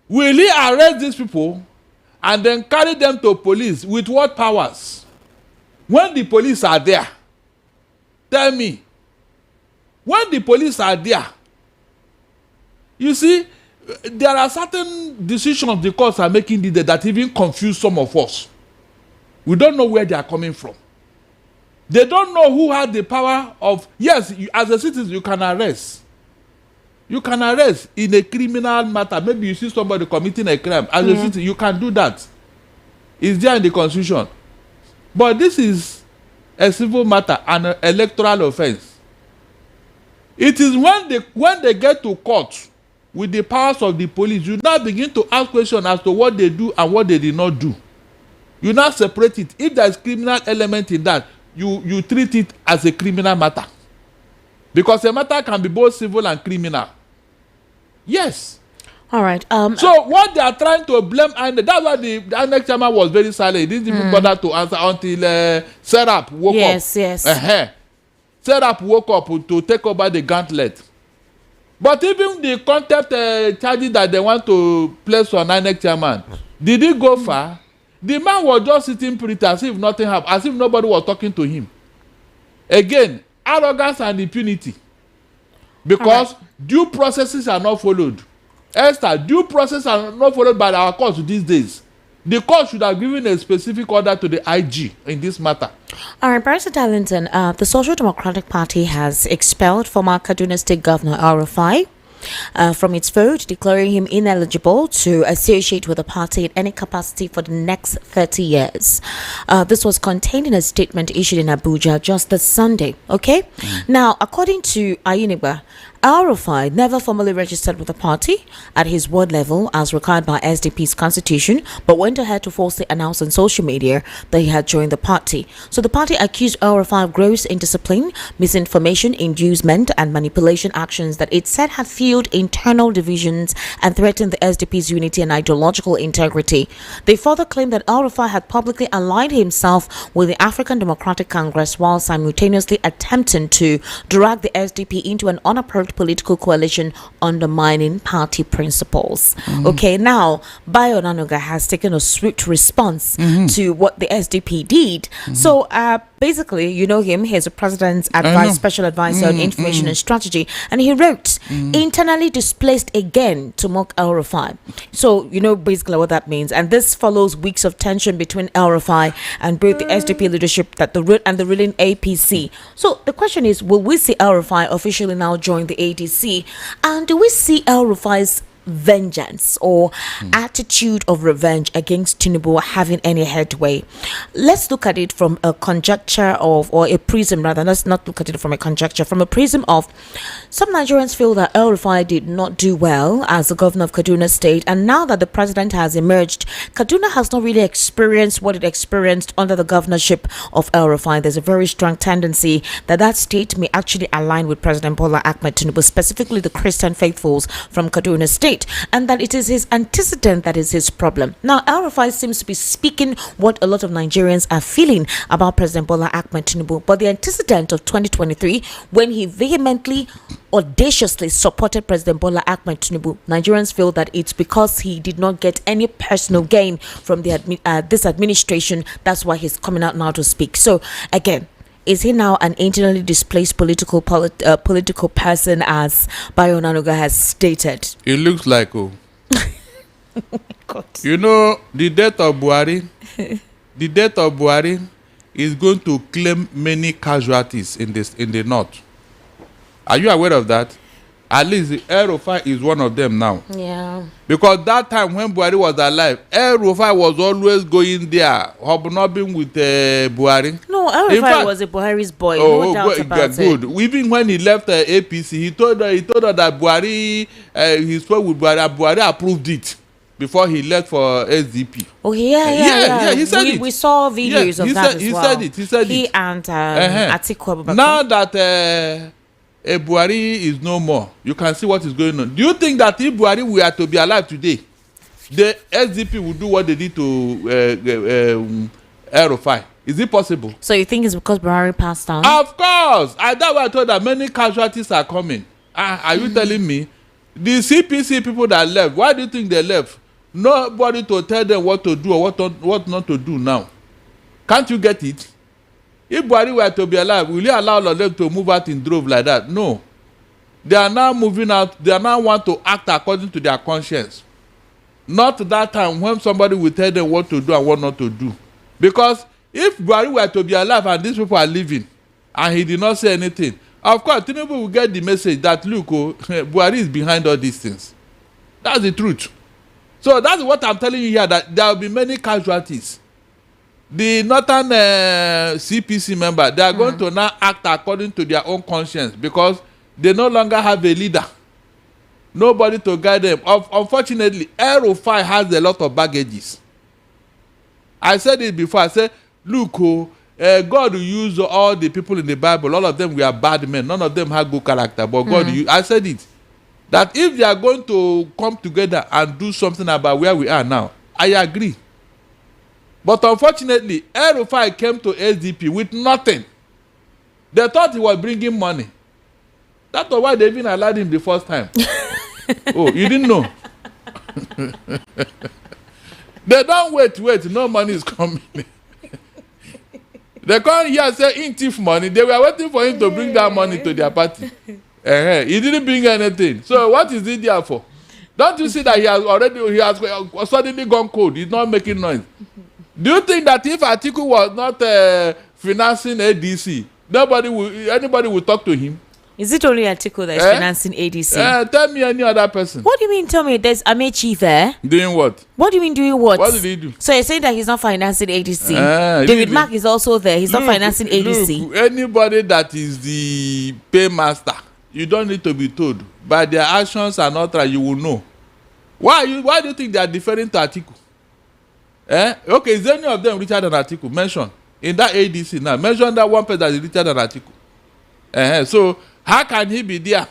will he arrest these people and then carry them to police with what powers? When the police are there, tell me, when the police are there, you see, there are certain decisions the courts are making today that even confuse some of us. We don't know where they are coming from. They don't know who had the power of, yes, as a citizen, you can arrest. You can arrest in a criminal matter. Maybe you see somebody committing a crime. As a citizen, you can do that. It's there in the Constitution. But this is a civil matter, an electoral offense. It is when they get to court with the powers of the police, you now begin to ask questions as to what they do and what they did not do. You now separate it. If there is criminal element in that, you treat it as a criminal matter. Because a matter can be both civil and criminal. Yes. All right. So what they are trying to blame, and that's why the INEC chairman was very silent. He didn't even bother to answer until SERAP woke up. Yes. Serap woke up to take over the gauntlet. But even the contempt charges that they want to place on INEC chairman, did it go far? The man was just sitting pretty as if nothing happened, as if nobody was talking to him. Again, arrogance and impunity. Because due processes are not followed. Esther, due processes are not followed by our courts these days. The court should have given a specific order to the IG in this matter. All right, Barrister Darlington, the Social Democratic Party has expelled former Kaduna State Governor El-Rufai from its vote, declaring him ineligible to associate with the party in any capacity for the next 30 years. This was contained in a statement issued in Abuja just this Sunday. Okay? Now, according to INEC, El-Rufai never formally registered with the party at his ward level as required by SDP's constitution, but went ahead to falsely announce on social media that he had joined the party. So the party accused El-Rufai of gross indiscipline, misinformation, inducement, and manipulation actions that it said had fueled internal divisions and threatened the SDP's unity and ideological integrity. They further claimed that El-Rufai had publicly aligned himself with the African Democratic Congress while simultaneously attempting to drag the SDP into an unapproved political coalition undermining party principles. Okay, now Bayo Onanuga has taken a swift response to what the SDP did. So basically, you know him, he's the president's special advisor on information and strategy, and he wrote, internally displaced again to mock El-Rufai. So you know basically what that means, and this follows weeks of tension between El-Rufai and both the SDP leadership and the ruling APC. So the question is, will we see El-Rufai officially now join the ADC, and do we see El-Rufai's vengeance or attitude of revenge against Tinubu having any headway? Let's look at it from a conjecture or a prism rather. Let's not look at it from a conjecture, from a prism of some Nigerians feel that El-Rufai did not do well as the governor of Kaduna State, and now that the president has emerged, Kaduna has not really experienced what it experienced under the governorship of El-Rufai. There's a very strong tendency that state may actually align with President Bola Ahmed Tinubu, specifically the Christian faithfuls from Kaduna State, and that it is his antecedent that is his problem. Now, El-Rufai seems to be speaking what a lot of Nigerians are feeling about President Bola Ahmed Tinubu, but the antecedent of 2023, when he vehemently, audaciously supported President Bola Ahmed Tinubu, Nigerians feel that it's because he did not get any personal gain from this administration. That's why he's coming out now to speak. So, again, is he now an internally displaced political person, as Bayo Onanuga has stated? It looks like, Oh my God. You know, the death of Buhari is going to claim many casualties in the north. Are you aware of that? At least El-Rufai is one of them now. Yeah. Because that time when Buhari was alive, El-Rufai was always going there, hobnobbing with Buhari. No, El-Rufai was a Buhari's boy. No doubt about it. Even when he left APC, he told her that Buhari, he spoke with Buhari, and Buhari approved it before he left for SDP. Oh, yeah. He said it. We saw videos of that as well. He said it. He and Atiku Abubakar. Now that Buhari is no more, you can see what is going on. Do you think that if Buhari were to be alive today, the SDP would do what they did to El-Rufai? Is it possible? So you think it's because Buhari passed on? Of course. That's why I told that many casualties are coming. Are you telling me? The CPC people that left, why do you think they left? Nobody to tell them what to do or what not to do now. Can't you get it? If Buhari were to be alive, will you allow all of them to move out in drove like that? No. They are now moving out. They are now want to act according to their conscience. Not that time when somebody will tell them what to do and what not to do. Because if Buhari were to be alive and these people are living and he did not say anything, of course, Tinubu will get the message that, look, Buhari is behind all these things. That's the truth. So that's what I'm telling you here, that there will be many casualties. The northern CPC member, they are going to now act according to their own conscience because they no longer have a leader. Nobody to guide them. Unfortunately, El-Rufai has a lot of baggages. I said it before. I said, look, God will use all the people in the Bible. All of them were bad men. None of them have good character. But God, I said it. That if they are going to come together and do something about where we are now, I agree. But unfortunately, El-Rufai came to SDP with nothing. They thought he was bringing money. That was why they even allowed him the first time. Oh, you didn't know? They don't wait, no money is coming. They come here and say, in thief money. They were waiting for him to bring that money to their party. He didn't bring anything. So what is he there for? Don't you see that he has suddenly gone cold? He's not making noise. Do you think that if Atiku was not financing ADC, anybody will talk to him? Is it only Atiku that is financing ADC? Tell me any other person. What do you mean? Tell me, there's Amechi there. Doing what? What do you mean doing what? What did he do? So you're saying that he's not financing ADC? David Mark is also there. He's not financing ADC. Look, anybody that is the paymaster, you don't need to be told. By their actions and not right, you will know. Why do you think they are deferring to Atiku? Okay, is any of them richer than Atiku? Mention in that ADC now. Mention that one person that is richer than Atiku. So how can he be there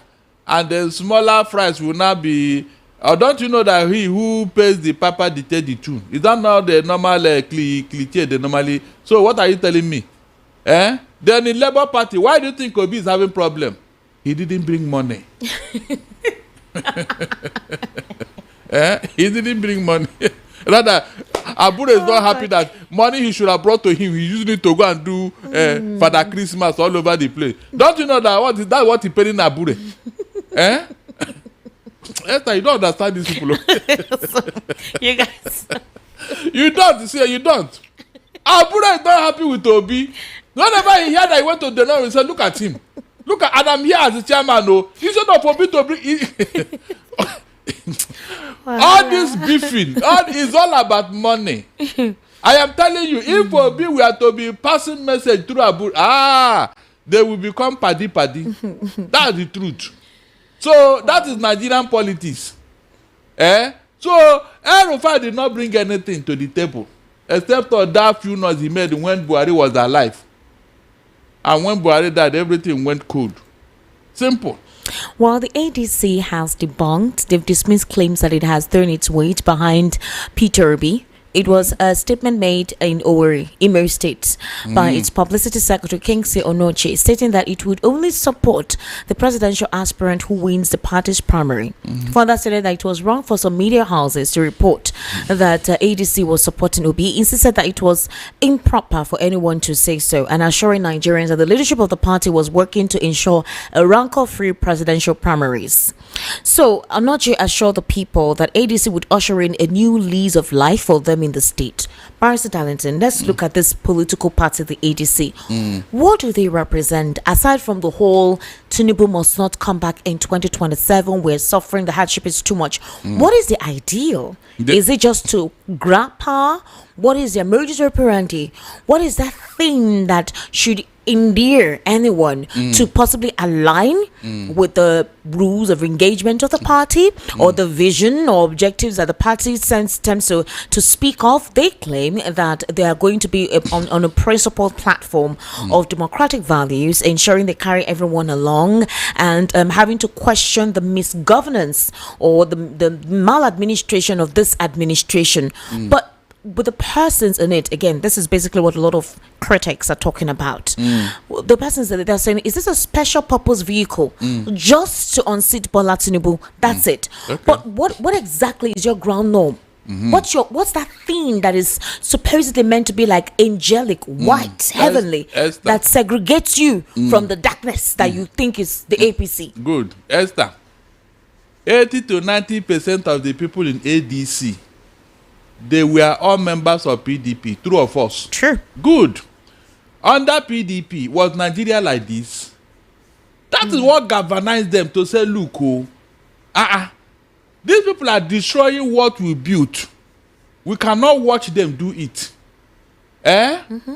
and the smaller fries will not be? Or don't you know that he who pays the papa dictate the tune? Is that not the normal cliché they normally? So what are you telling me? Then in Labour Party, why do you think Obi is having problem? He didn't bring money. He didn't bring money. Rather, Abure is not happy that money he should have brought to him, he used it to go and do Father Christmas all over the place. Don't you know that what he paid in Abure? Esther, you don't understand these people. You guys. You don't. See, you don't. Abure is not happy with Obi. Whenever he heard that he went to the north, he said, look at him. Look at, and I'm here as the chairman. No, instead of Obi to bring... All this beefing, is all about money. I am telling you, if Obi were to be passing message through Abu, they will become paddy. That's the truth. So that is Nigerian politics. So El-Rufai did not bring anything to the table except for that few noise he made when Buhari was alive. And when Buhari died, everything went cold. Simple. While the ADC has debunked, they've dismissed claims that it has thrown its weight behind Peter Obi. It was a statement made in Owerri, Imo State, by its publicity secretary, Kingsley Onoche, stating that it would only support the presidential aspirant who wins the party's primary. Further stated that it was wrong for some media houses to report that ADC was supporting Obi, insisted that it was improper for anyone to say so, and assuring Nigerians that the leadership of the party was working to ensure a rancor-free presidential primaries. So, Onoche assured the people that ADC would usher in a new lease of life for them in the state. Barrister Darlington, let's look at this political party, the ADC. What do they represent aside from the whole Tinubu must not come back in 2027, we're suffering, the hardship is too much? What is the ideal? Is it just to grab power? What is their modus operandi? What is that thing that should endear anyone to possibly align with the rules of engagement of the party or the vision or objectives that the party tends to speak of? They claim that they are going to be on a principled platform of democratic values, ensuring they carry everyone along, and having to question the misgovernance or the maladministration of this administration. But with the persons in it, again, this is basically what a lot of critics are talking about. The persons that they're saying, is this a special purpose vehicle just to unseat Bola Tinubu? That's it. Okay. But what exactly is your ground norm? What's that thing that is supposedly meant to be like angelic, white, heavenly, that segregates you from the darkness that you think is the APC? Good. Esther, 80 to 90% of the people in ADC, they were all members of PDP. True or false? True. Good. Under PDP, was Nigeria like this? That is what galvanized them to say, look, these people are destroying what we built. We cannot watch them do it.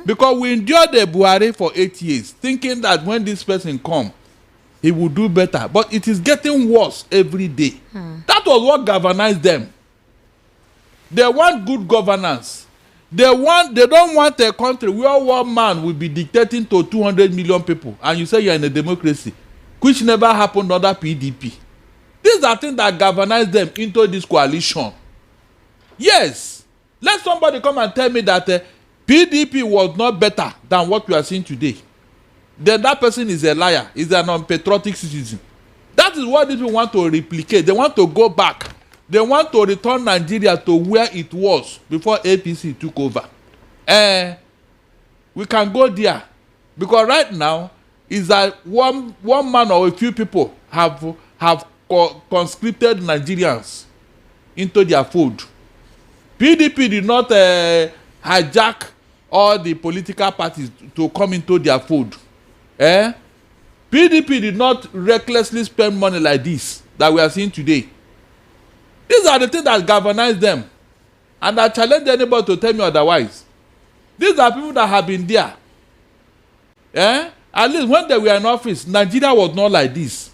Because we endured the Buhari for 8 years, thinking that when this person come, he will do better. But it is getting worse every day. That was what galvanized them. They want good governance. They don't want a country where one man will be dictating to 200 million people, and you say you're in a democracy, which never happened under PDP. These are things that galvanize them into this coalition. Yes. Let somebody come and tell me that PDP was not better than what we are seeing today. then that person is a liar, is an unpatriotic citizen. That is what these people want to replicate. They want to go back. They want to return Nigeria to where it was before APC took over. We can go there. Because right now, is that one man or a few people have conscripted Nigerians into their fold. PDP did not hijack all the political parties to come into their fold. PDP did not recklessly spend money like this that we are seeing today. These are the things that galvanize them. And I challenge anybody to tell me otherwise. These are people that have been there. At least when they were in office, Nigeria was not like this.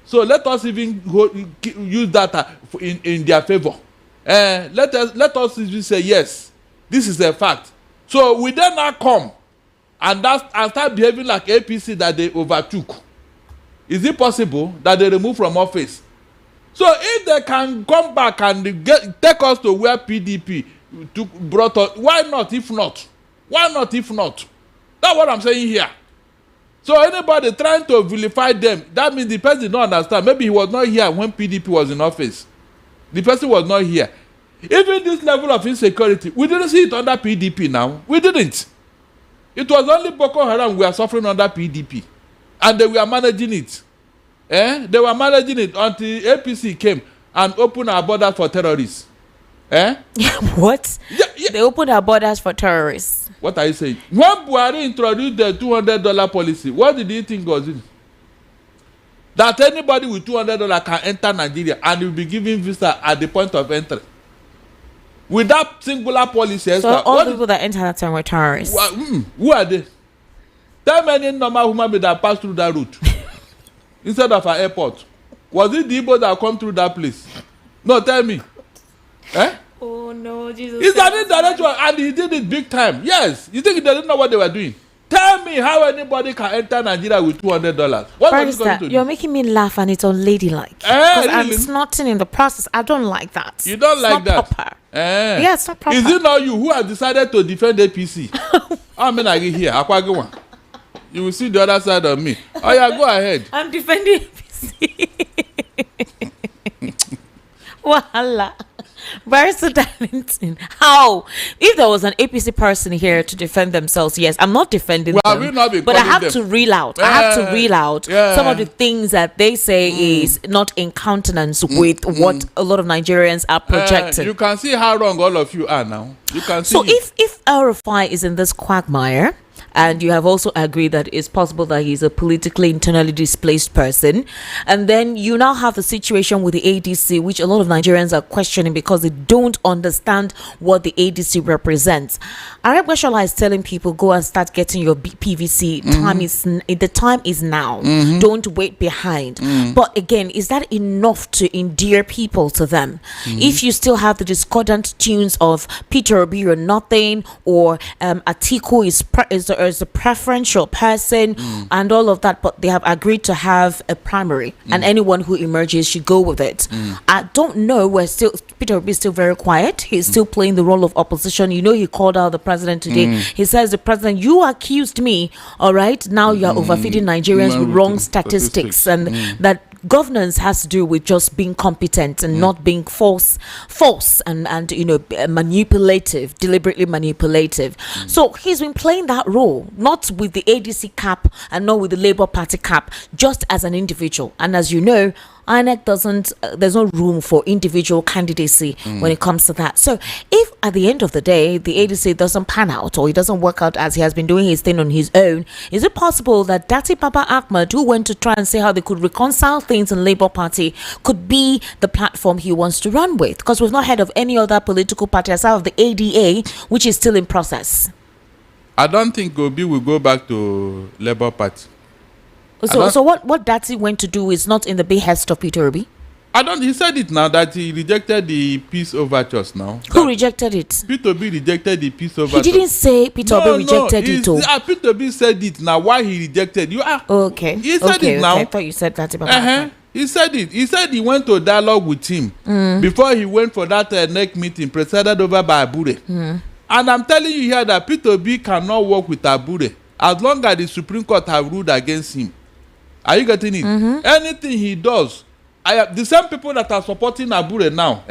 So let us even use that in their favor. Let us even say, yes, this is a fact. So we then now come and start behaving like APC that they overtook. Is it possible that they remove from office? So if they can come back and take us to where PDP brought us, why not if not? Why not if not? That's what I'm saying here. So anybody trying to vilify them, that means the person did not understand. Maybe he was not here when PDP was in office. The person was not here. Even this level of insecurity, we didn't see it under PDP now. We didn't. It was only Boko Haram we are suffering under PDP. And they were managing it. They were managing it until APC came and opened our borders for terrorists. What? Yeah. They opened our borders for terrorists. What are you saying? When Buhari introduced the $200 policy, what did you think was it? That anybody with $200 can enter Nigeria and will be given visa at the point of entry. With that singular policy, so all the people that enter that time were terrorists. Who are they? Tell me any normal human being that passed through that route instead of an airport. Was it the Igbo that come through that place? No, tell me. Oh no, Jesus. Is that indirect one? And he did it big time. Yes. You think he didn't know what they were doing? Tell me how anybody can enter Nigeria with $200. What was he going to do? You're making me laugh and it's unladylike. Because really? I'm snorting in the process. I don't like that. You don't like that? It's not proper. Yeah, it's not proper. Is it not you who has decided to defend APC? I mean, I get here. Akwagewa. You will see the other side of me. Oh yeah, go ahead. I'm defending APC. Wahala. Barrister Darlington, how? If there was an APC person here to defend themselves, yes, I'm not defending them, but I have to reel out. I have to reel out some of the things that they say is not in countenance with what a lot of Nigerians are projecting. You can see how wrong all of you are now. You can see. So if El-Rufai is in this quagmire, and you have also agreed that it's possible that he's a politically internally displaced person, and then you now have the situation with the ADC, which a lot of Nigerians are questioning because they don't understand what the ADC represents. Aregbesola is telling people, go and start getting your PVC. The time is now. Don't wait behind. But again, is that enough to endear people to them? If you still have the discordant tunes of Peter Obi or nothing, or Atiku is a preferential person and all of that, but they have agreed to have a primary and anyone who emerges should go with it. I don't know. Peter Obi is still very quiet. He's still playing the role of opposition. You know, he called out the president today. He says, the president, you accused me, all right, now you're overfeeding Nigerians with wrong statistics, and that governance has to do with just being competent and not being false and you know, manipulative, deliberately manipulative. So he's been playing that role, not with the ADC cap and not with the Labour Party cap, just as an individual. And as you know, INEC doesn't, there's no room for individual candidacy when it comes to that. So if at the end of the day, the ADC doesn't pan out or he doesn't work out as he has been doing his thing on his own, is it possible that Dati Baba Ahmed, who went to try and say how they could reconcile things in Labour Party, could be the platform he wants to run with? Because we've not heard of any other political party aside of the ADA, which is still in process. I don't think Obi will go back to Labour Party. So what Dati went to do is not in the behest of Peter Obi? He said it now that he rejected the peace overtures now. Who rejected it? Peter Obi rejected the peace overtures. He didn't say Peter Obi rejected it. Peter Obi said it now. Why he rejected you? Okay. He said it now. I thought you said that. He said it. He said he went to dialogue with him before he went for that NEC meeting presided over by Abure. And I'm telling you here that Peter Obi cannot work with Abure. as long as the Supreme Court have ruled against him. Are you getting it? Anything he does, the same people that are supporting Abure now,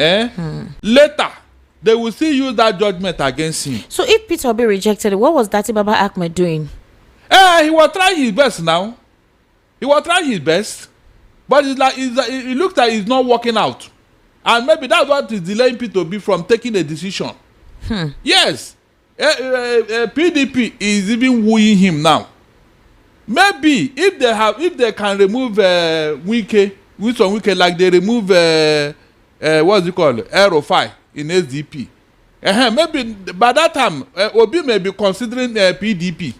later, they will still use that judgment against him. So if Peter Obi rejected it, what was Dati Baba Ahmed doing? He was trying his best now. He was trying his best. But it looks like it's not working out. And maybe that's what is delaying Peter Obi from taking a decision. Yes. PDP is even wooing him now. Maybe if they can remove Wike, like they remove what's it called, El-Rufai in SDP. Maybe by that time Obi may be considering PDP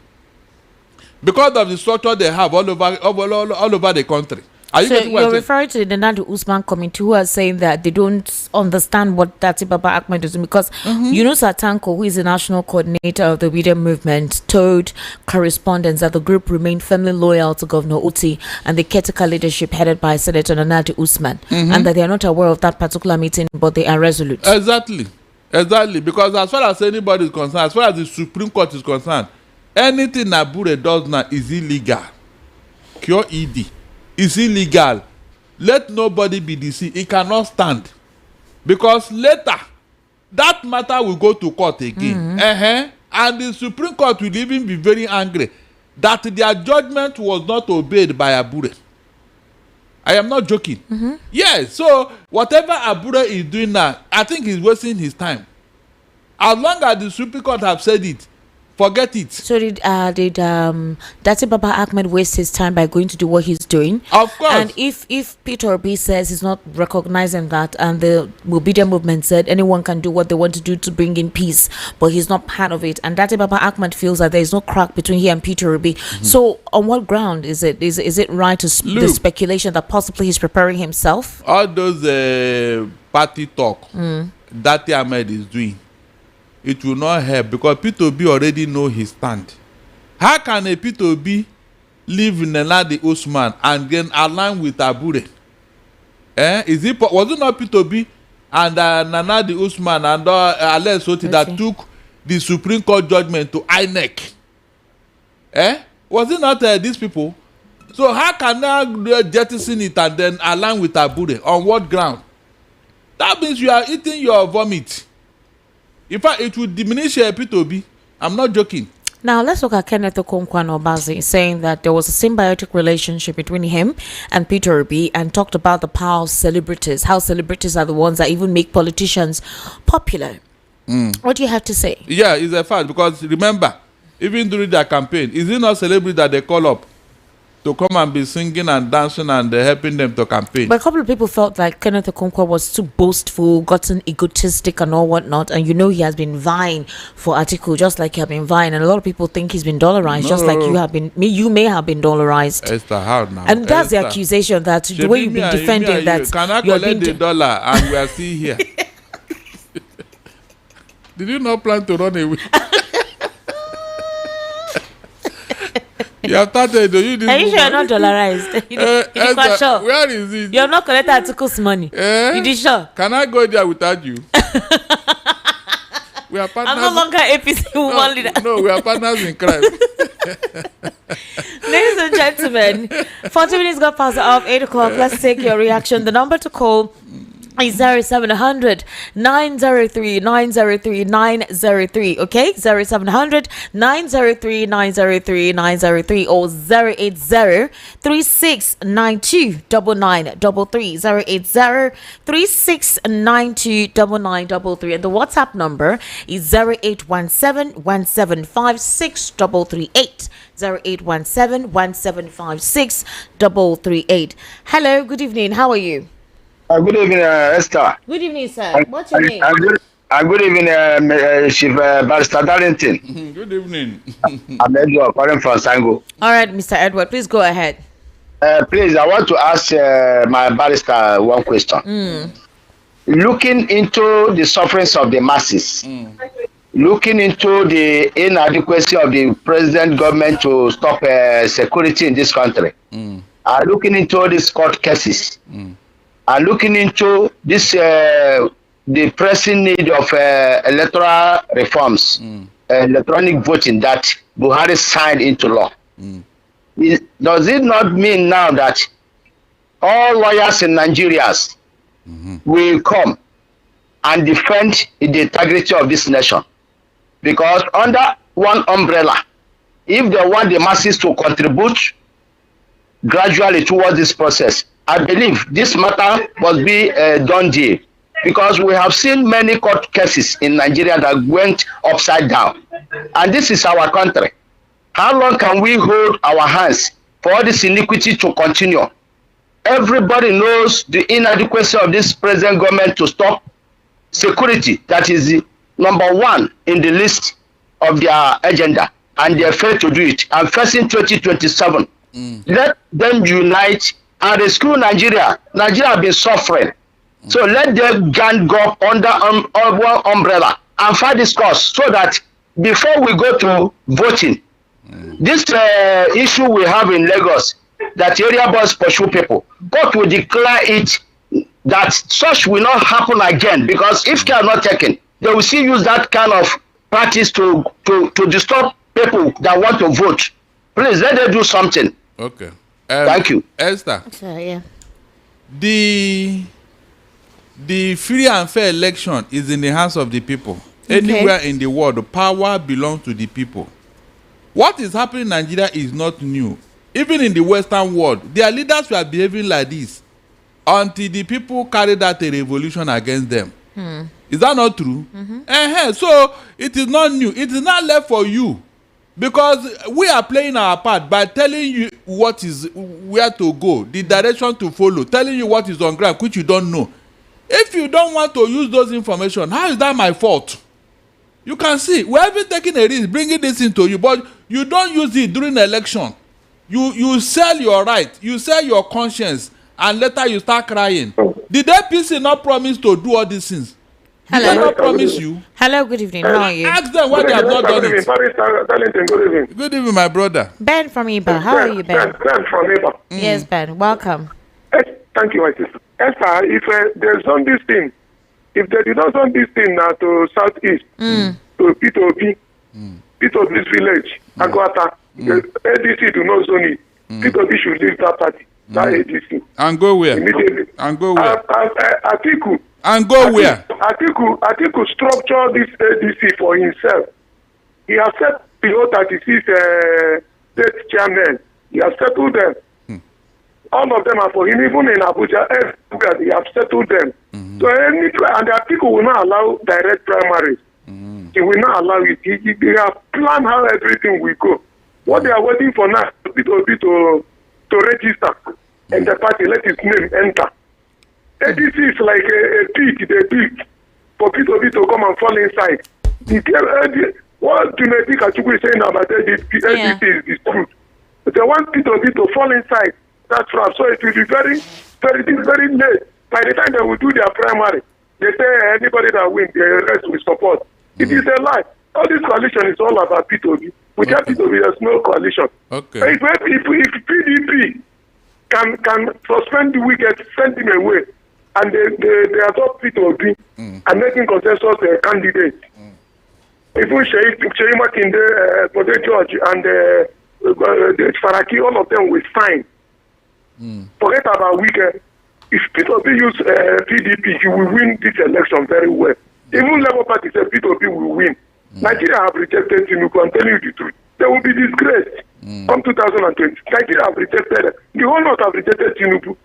because of the structure they have all over the country. Are you getting what you're referring to the Nadu Usman committee who are saying that they don't understand what Dati Baba Ahmed is doing because Yunus Atanko, who is the national coordinator of the Wider movement, told correspondents that the group remained firmly loyal to Governor Uti and the caretaker leadership headed by Senator Nadu Usman, and that they are not aware of that particular meeting, but they are resolute. Exactly, because as far as anybody is concerned, as far as the Supreme Court is concerned, anything Abure does now is illegal. Cure ED. Is illegal. Let nobody be deceived. It cannot stand. Because later, that matter will go to court again. And the Supreme Court will even be very angry that their judgment was not obeyed by Abure. I am not joking. Yes, so whatever Abure is doing now, I think he's wasting his time. As long as the Supreme Court have said it, forget it. So did Dati Baba Ahmed waste his time by going to do what he's doing? Of course. And if Peter Obi says he's not recognizing that, and the Mobidia movement said anyone can do what they want to do to bring in peace, but he's not part of it, and Dati Baba Ahmed feels that there is no crack between he and Peter Obi. So on what ground is it right to the speculation that possibly he's preparing himself? All those party talk Dati Ahmed is doing, it will not help because Peter Obi already know his stand. How can a Peter Obi live in Nana Usman and then align with Abure? Was it not Peter Obi and Nana Usman and Ale Soti that took the Supreme Court judgment to INEC? Was it not these people? So how can they jettison it and then align with Abure? On what ground? That means you are eating your vomit. In fact, it will diminish Peter Obi. I'm not joking. Now, let's look at Kenneth Okonkwo-Obazi saying that there was a symbiotic relationship between him and Peter Obi and talked about the power of celebrities, how celebrities are the ones that even make politicians popular. What do you have to say? Yeah, it's a fact because remember, even during their campaign, is it not celebrity that they call up to come and be singing and dancing and helping them to campaign? But a couple of people felt like Kenneth Okonkwo was too boastful, gotten egotistic and all whatnot. And he has been vying for Atiku just like you have been vying. And a lot of people think he's been dollarized just like you have been. You may have been dollarized. Esther, how now? And that's the accusation that the way you've been defending that. Can I collect the dollar and we are still here? Did you not plan to run away? You have started. Are you sure you're not dollarized? You quite sure? Where is it? You're not collecting Atiku's money. You did sure? Can I go there without you? We are partners. I'm no longer APC woman leader. No, we are partners in crime. Ladies and gentlemen, 40 minutes got past the hour of 8 o'clock. Let's take your reaction. The number to call is 0700 903 903 903. Okay, 0700 903 903 903 or 080 3692 9933 080 3692 9933, and the WhatsApp number is 0817 1756 338 0817 1756 338. Hello, good evening. How are you? Good evening, Esther. Good evening, sir. What's your name? Good evening, Chief Barrister Darlington. Good evening. I'm Edward, calling from Sango. All right, Mr. Edward, please go ahead. Please, I want to ask my barrister one question. Looking into the sufferings of the masses, looking into the inadequacy of the present government to stop security in this country, looking into these court cases, and looking into this, the pressing need of electoral reforms, electronic voting that Buhari signed into law. Does it not mean now that all lawyers in Nigeria will come and defend the integrity of this nation? Because under one umbrella, if they want the masses to contribute gradually towards this process, I believe this matter must be a done deal. Because we have seen many court cases in Nigeria that went upside down. And this is our country. How long can we hold our hands for all this iniquity to continue? Everybody knows the inadequacy of this present government to stop security. That is the number one in the list of their agenda. And they failed to do it. And first in 2027, let them unite and rescue Nigeria. Nigeria has been suffering. So let them gang up under one umbrella and fight this cause so that before we go to voting, this issue we have in Lagos, that area boys pursue people, God will declare it that such will not happen again, because if care are not taken, they will still use that kind of practice to disturb people that want to vote. Please let them do something. Okay. Thank you. Esther. Yeah. The free and fair election is in the hands of the people. Okay. Anywhere in the world, the power belongs to the people. What is happening in Nigeria is not new. Even in the Western world, their leaders were behaving like this until the people carried out a revolution against them. Is that not true? So it is not new. It is not left for you, because we are playing our part by telling you what is, where to go, the direction to follow, telling you what is on ground, which you don't know. If you don't want to use those information, how is that my fault? You can see we have been taking a risk bringing this into you, but you don't use it during the election. You sell your right, you sell your conscience, and later you start crying. Did APC not promise to do all these things? Hello. Did they not promise you? Hello, good evening. How are you? Ask them why they have not done it. Good evening. Good evening, my brother. Ben from Iba. How are you, Ben? Ben from Iba. Yes, Ben. Welcome. Thank you, my sister. Esther, if there's done this thing, if they did not done this thing now to Southeast, to Peter Obi, Peter Obi's village, Aguata, the ADC do not zone it. Peter Obi should leave that party, that ADC. And go where? Immediately. And go where? Atiku. And go where? Atiku structure this ADC for himself. He has set the 36 state chairmen. He has settled them. All of them are for him. Even in Abuja, everywhere he has settled them. So and the Atiku will not allow direct primaries. He will not allow it. He have planned how everything will go. What they are waiting for now is to register and the party, let his name enter. ADC is like a pig, they dig for people to come and fall inside. What Tunedi Kachukwu is saying about ADC is truth. They want people to fall inside that trap, so it will be very, very late. By the time they will do their primary, they say anybody that wins, the rest will support. It is a lie. All this coalition is all about P2B. Without P2B, there's no coalition. Okay. If PDP can suspend the wicked, send him away, and they adopt P2B and making consensus candidate. Even Sheikh Makinde, Bode George, and Faraki, all of them will sign. Forget about wicked. If P2B use PDP, he will win this election very well. Even Labour Party said P2B will win. Nigeria have rejected Tinubu. I'm telling you the truth. They will be disgraced come 2020. Nigeria have rejected them. The whole lot have rejected Tinubu.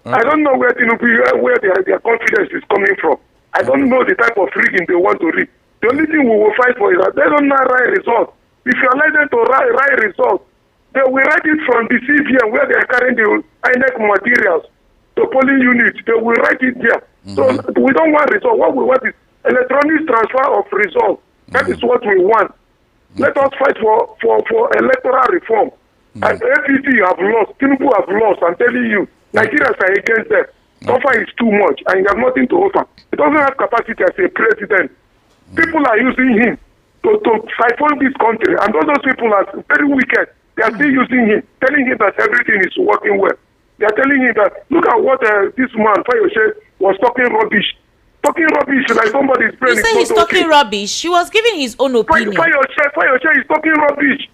I don't know where Tinubu, where their confidence is coming from. I don't know the type of rigging they want to rig. The only thing we will fight for is that they don't know right results. If you allow them to write right results, they will write it from the CVM where they are carrying the INEC materials, the polling unit. They will write it there. So we don't want results. What we want is electronic transfer of results. That is what we want. Let us fight for electoral reform. And APC have lost, Tinubu have lost. I'm telling you, Nigerians are against them. Offer is too much, and he has nothing to offer. He doesn't have capacity as a president. People are using him to siphon this country, and those people are very wicked. They are still using him, telling him that everything is working well. They are telling him that, look at what this man, Fayoshe, was talking rubbish. Talking rubbish like somebody's brain. You say he's talking rubbish. She was giving his own opinion. Fayoshe is talking rubbish.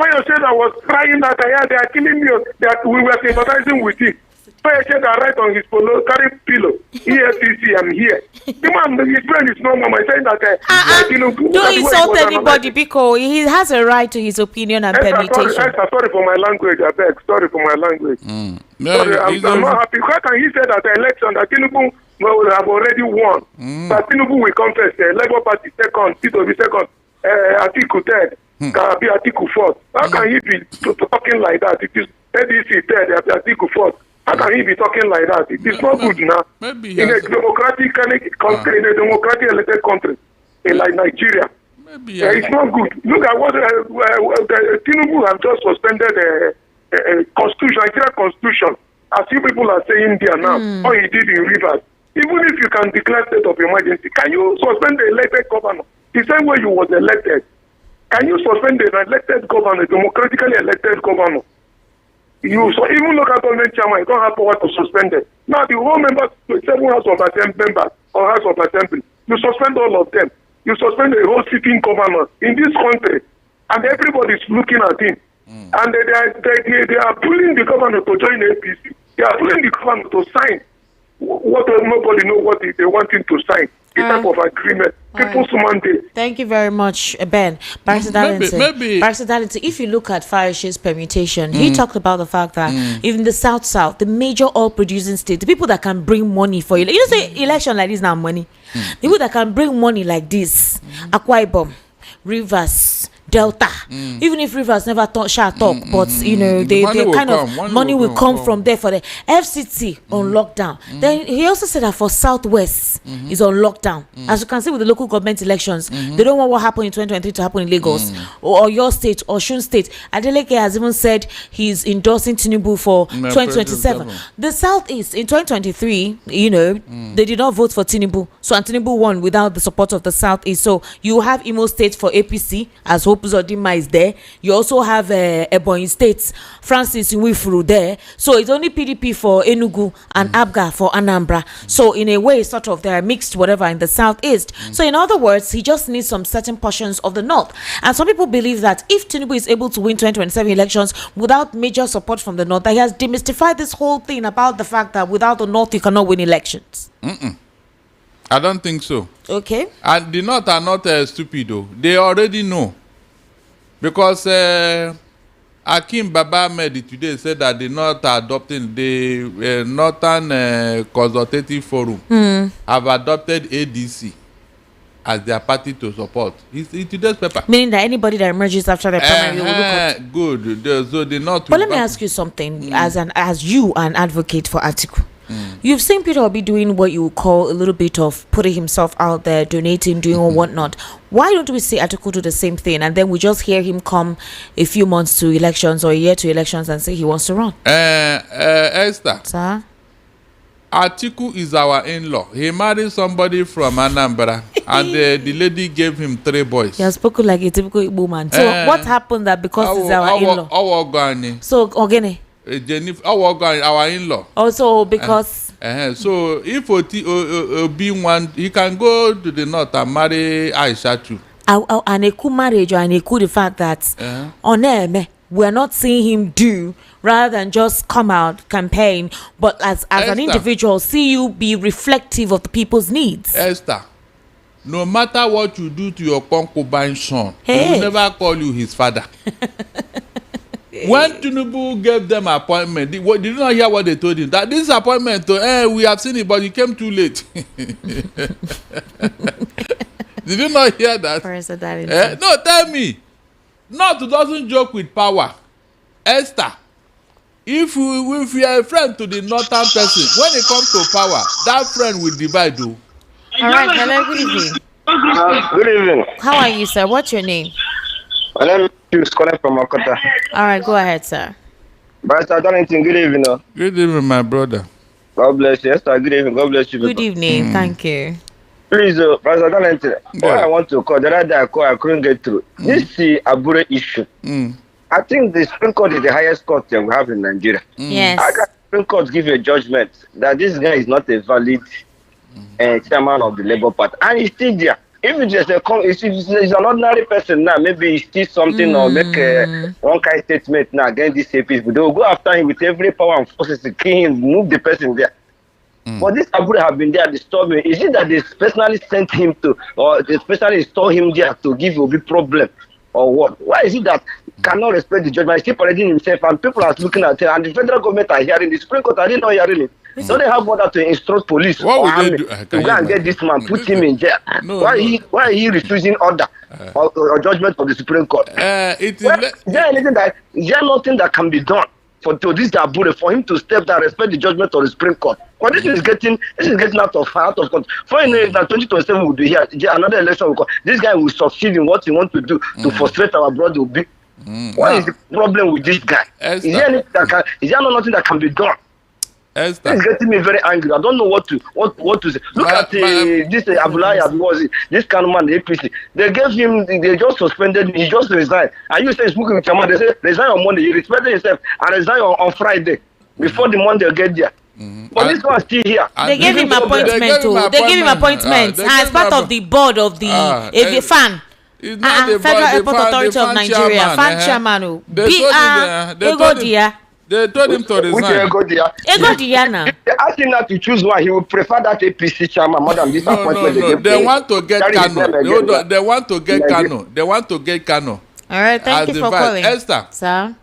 Fire said I was crying that they are killing me, that we were sympathizing with him. Fire said I write on his polo, carry pillow. EFCC, I'm here. The man, his friend is normal. I said that. Don't insult anybody because he has a right to his opinion and permutation. Sorry for my language, I beg. Sorry for my language. Sorry, I'm not happy. How can he say that the election that Tinubu will have already won? That Tinubu will contest the Labour Party second, Peter Obi second, Atiku third, can be Atiku fourth. How can he be talking like that? It is ADC third, Atiku fourth. How can he be talking like that? It is not good now. In a democratic country, in a democratic elected country, like Nigeria, it's not good. Look at what Tinubu have just suspended the constitution, Nigeria constitution, as you people are saying there now. All he did in Rivers. Even if you can declare state of emergency, can you suspend the elected governor the same way you was elected? Can you suspend the elected governor, democratically elected governor? So even local government chairman, you don't have power to suspend it. Now the whole members, 7 House of Assembly members or House of Assembly, you suspend all of them. You suspend the whole sitting governor in this country, and everybody is looking at him. And they are pulling the governor to join APC. They are pulling the governor to sign what nobody knows what they want him to sign. The type of agreement. People's mandate. Thank you very much, Ben. Barrister Darlington, if you look at Farishe's permutation, he talked about the fact that even the South, the major oil producing states, the people that can bring money for you know, say election like this now money. The people that can bring money like this, Akwa Ibom, Rivers, Delta, even if Rivers never shall talk, but you know they kind of money will come from there for the FCT on lockdown. Then he also said that for Southwest is on lockdown. As you can see with the local government elections, they don't want what happened in 2023 to happen in Lagos or your state or Osun State. Adeleke has even said he's endorsing Tinubu for 2027. The Southeast in 2023, you know, they did not vote for Tinubu, so Tinubu won without the support of the Southeast. So you have Imo State for APC as Hope Uzodinma is there. You also have Ebonyi State, Francis Nwifuru there. So it's only PDP for Enugu and Abga for Anambra. So in a way, sort of, they are mixed whatever in the Southeast. So in other words, he just needs some certain portions of the North. And some people believe that if Tinubu is able to win 2027 elections without major support from the North, that he has demystified this whole thing about the fact that without the North, you cannot win elections. I don't think so. Okay. And the North are not stupid though. They already know. Because Akim Baba Ahmed today said that the North are adopting the Northern Consultative Forum have adopted ADC as their party to support. It's today's paper. Meaning that anybody that emerges after the primary will look at. Good. So the North. But let me ask you something, as you an advocate for Atiku. You've seen Peter Obi doing what you would call a little bit of putting himself out there, donating, doing or whatnot. Why don't we see Atiku do the same thing, and then we just hear him come a few months to elections or a year to elections and say he wants to run? Esther. Sir? Atiku is our in-law. He married somebody from Anambra, and the lady gave him 3 boys. He has spoken like a typical Igbo man. So what happened that because he's our in-law? So Ogene. Jennifer, our in-law. Also because. So if Obi want, he can go to the North and marry Aisha too. An equal marriage or an equal the fact that we're not seeing him do rather than just come out campaign, but as an individual, see you be reflective of the people's needs. Esther, no matter what you do to your concubine son, he will never call you his father. When Tinubu gave them appointment, did you not hear what they told him? That this appointment, we have seen it, but it came too late. Did you not hear that? No, tell me. North doesn't joke with power. Esther, if you are a friend to the northern person, when it comes to power, that friend will divide you. All right, hello, good evening. Good evening. How are you, sir? What's your name? My name is calling from Okota. All right, go ahead, sir. Barrister Darlington, good evening. Good evening, my brother. God bless you. Yes, sir, good evening. God bless you. Good evening. Thank you. Please, Barrister Darlington, I want to call. The other day I couldn't get through. This is a Abure issue. I think the Supreme Court is the highest court we have in Nigeria. Yes. I got the Supreme Court give a judgment that this guy is not a valid chairman of the Labour Party. And he's still there. if it's an ordinary person now, maybe he steals something or make one kind of statement now against these people, they will go after him with every power and forces to kill him, move the person there. But this Abu have been there disturbing. Is it that they personally sent him to, or they specially installed him there to give Obi problem, or what? Why is it that cannot respect the judgment? He's still parading himself, and people are looking at it, and the federal government are hearing, the Supreme Court are not hearing it. So they have order to instruct police or army to go and get this man, put him in jail. Why are he refusing order or judgment of the Supreme Court? Is there nothing that can be done for this Abu for him to step down, respect the judgment of the Supreme Court? Well, this is getting out of control. For you know, that 2027 will be here, another election will come. This guy will succeed in what he wants to do to frustrate our brother Obi. What is the problem with this guy? Is there nothing that can be done? It's getting me very angry. I don't know what to say. Look at this Abulai, this kind of man, the APC. They just suspended him. He just resigned. And you say he's speaking with your man. They say resign on Monday. He respected himself and resign on Friday before the Monday get there. But this one still here. They gave him appointment. They gave him appointment as part of the board of the FAN. Federal Airport Authority of Nigeria, FAN chairman. They told him to resign. They asked him not to choose one. He would prefer that APC chairman more than this appointment. No. They want to get Kano. They want to get Kano. They want to get Kano. All right, thank you for calling. Esther, sir,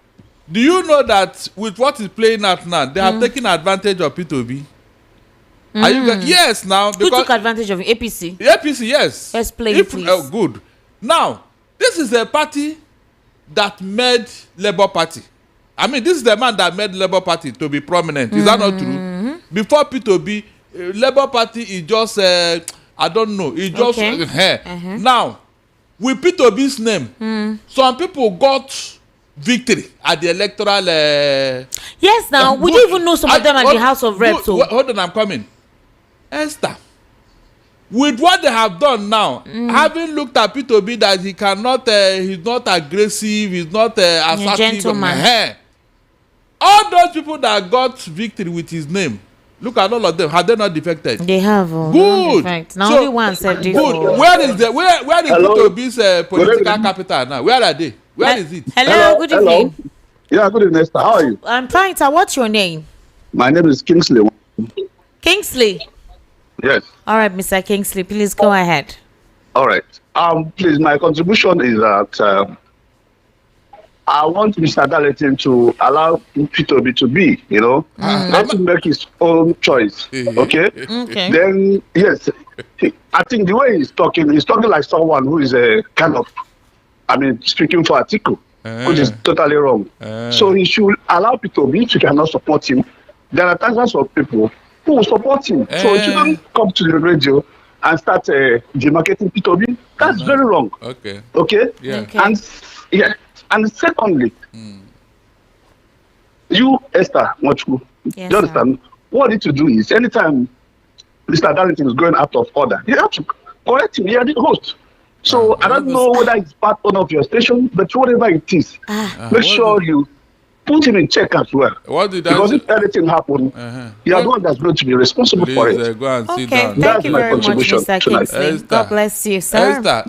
do you know that with what is playing out now, they have taken advantage of Peter Obi? Are you yes, now because who took advantage of APC? APC, yes. Explain, please. Good. Now, this is a party that made Labour Party. I mean, this is the man that made Labour Party to be prominent. Is that not true? Before Peter Obi, Labour Party is just, I don't know, it's just Now, with Peter Obi's name, some people got victory at the electoral. Yes, now we don't even know some of them at the House of Reps. Hold on, I'm coming. Esther, with what they have done now, having looked at Peter Obi that he cannot, he's not aggressive, he's not assertive, gentleman. All those people that got victory with his name, look at all of them. Have they not defected? They have. Good. Now only one said this. Good. Where is Peter Obi's political capital now? Where are they? Where is it? Hello. Good evening. Yeah, good evening, Esther. How are you? I'm fine, sir. What's your name? My name is Kingsley. Kingsley. Yes. All right, Mr. Kingsley, please go ahead. All right. Please, my contribution is that I want Mr. Darlington to allow Peter Obi to be, not to make his own choice. Okay? Okay. Then, yes, I think the way he's talking like someone who is a kind of, speaking for Atiku, which is totally wrong. So he should allow Peter Obi if he cannot support him. There are thousands of people who will support him. So he shouldn't come to the radio and start demarcating Peter Obi. That's very wrong. Okay? Yeah. Okay. And secondly, you, Esther Mochku, you understand? What you need to do is, anytime Mr. Darlington is going out of order, you have to correct him. You are the host. So I don't know whether it's part of your station, but whatever it is, make sure you put him in check as well. Because if anything happens, you are the one that's going to be responsible for it. Go and sit Okay, down. thank you very much, Mr. Kingsley. God bless you, sir. Esther,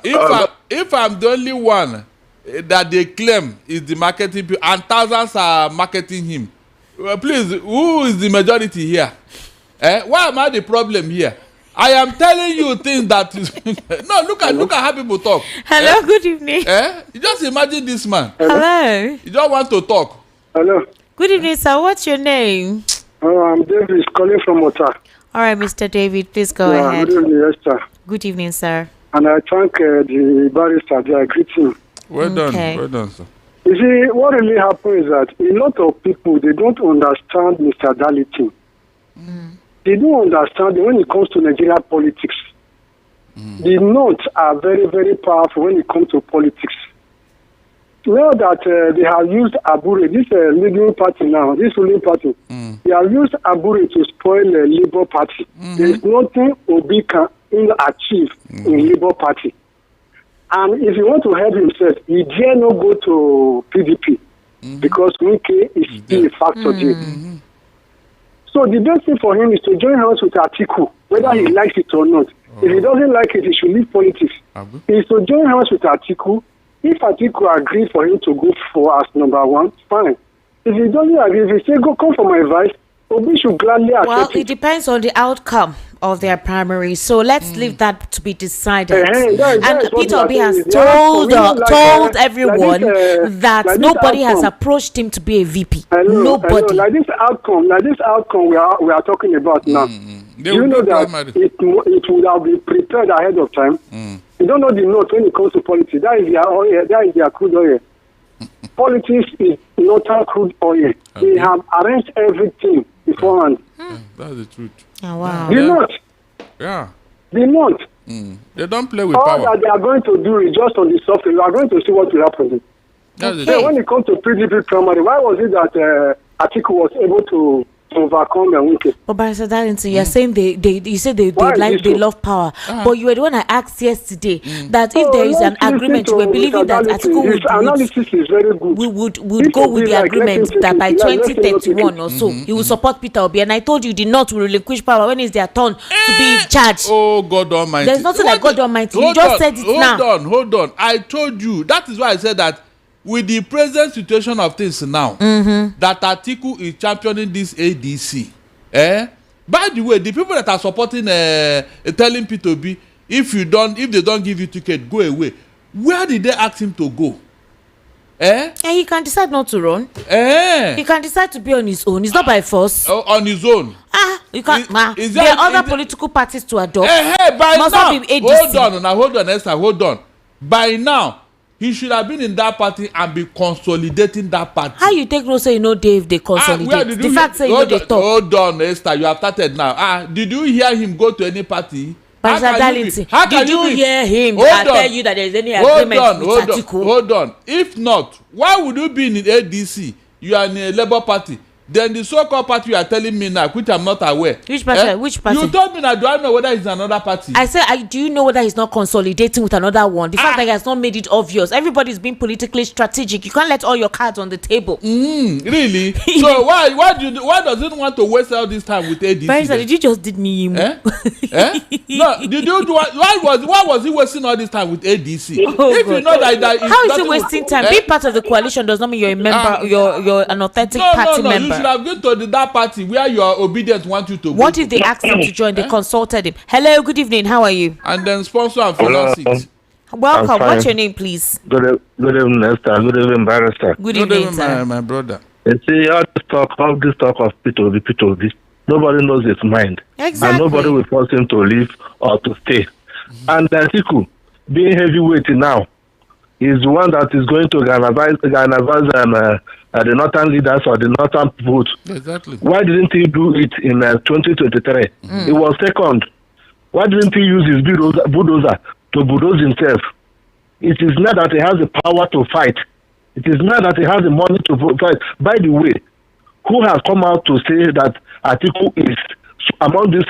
if I'm the only one that they claim is the marketing people and thousands are marketing him, please, who is the majority here? Why am I the problem here? I am telling you things that is no, look at how people talk. Hello, good evening. You just imagine this man. Hello. You don't want to talk. Hello. Good evening, sir. What's your name? I'm David, calling from Ota. All right, Mr. David, please go ahead. Good evening, Esther. Good evening, sir. And I thank the barrister. They are greeting. Well done, sir. You see, what really happened is that a lot of people, they don't understand Mr. Darlington. They don't understand when it comes to Nigerian politics. The North are very, very powerful when it comes to politics. Now that they have used Abure, this leading party now, this ruling party, they have used Abure to spoil the Labour Party. There is nothing Obi can achieve in Labour Party. And if he want to help himself, he dare not go to PDP because Wike is still a factor there. So the best thing for him is to join hands with Atiku, whether he likes it or not. If he doesn't like it, he should leave politics. He should join hands with Atiku. If Atiku agrees for him to go for as number one, fine. If he doesn't agree, if he say go come for my advice, Obi should gladly accept Well, it depends on the outcome of their primary. So let's leave that to be decided. And Peter Obi has told everyone that nobody has approached him to be a VP. Nobody. Like this outcome we are talking about now. Do you know that it would have been prepared ahead of time? You don't know the note when it comes to politics. That is their oil. That is their crude oil. Politics is not crude oil. They have arranged everything beforehand. That's the truth. Oh, wow. The note. Yeah. The note. They don't play with All power. that they are going to do is just on the surface. We are going to see what will happen. So when it comes to PDP primary, why was it that Atiku was able to overcome and win it? But Barrister Darlington, you're saying you said they love power. But you were the one I asked yesterday that if there is an agreement, you were believing that Atiku would go with the agreement that by 2031 or so he will support Peter Obi. And I told you the North will relinquish power when it's their turn to be in charge. Oh, God Almighty. There's nothing like God Almighty. You just said it now. Hold on. I told you. That is why I said that with the present situation of things now, that Atiku is championing this ADC. By the way, the people that are supporting telling Peter Obi, if they don't give you ticket, go away. Where did they ask him to go? And he can decide not to run. He can decide to be on his own. It's not by force. On his own. You can't. There are other political parties to adopt. By must now, not be ADC. hold on, Esther, hold on. By now, he should have been in that party and be consolidating that party. How you take no say Dave they consolidate? The fact say they talk. Hold on, Esther, you have started now. Did you hear him go to any party? Did you hear him tell you that there is any agreement with Atiku? Hold on. If not, why would you be in the ADC? You are in a Labour Party. Then the so-called party you are telling me now, which I'm not aware. Which party? Which party? You told me that. Do I know whether it's another party? I said, do you know whether he's not consolidating with another one? The fact that he has not made it obvious. Everybody's being politically strategic. You can't let all your cards on the table. Really? So why does it want to waste all this time with ADC? Barrister, did you just did me? No, did you do why was he wasting all this time with ADC? If you know that how is he wasting time? Being part of the coalition does not mean you're a member. You're an authentic party member. You should have gone to that party where your obedience want you to go. What if they asked him to join? They consulted him. Hello, good evening. How are you? And then sponsor and finance it. Welcome. What's your name, please? Good evening, Esther. Good evening, Barrister. Good evening, sir. My brother. You see, all this talk of Peter Obi, nobody knows his mind. Exactly. And nobody will force him to leave or to stay. And Atiku, being heavyweight now, is the one that is going to galvanize the northern leaders or the northern vote. Exactly. Why didn't he do it in 2023? He was second. Why didn't he use his bulldozer to bulldoze himself? It is not that he has the power to fight. It is not that he has the money to fight. By the way, who has come out to say that Atiku is among these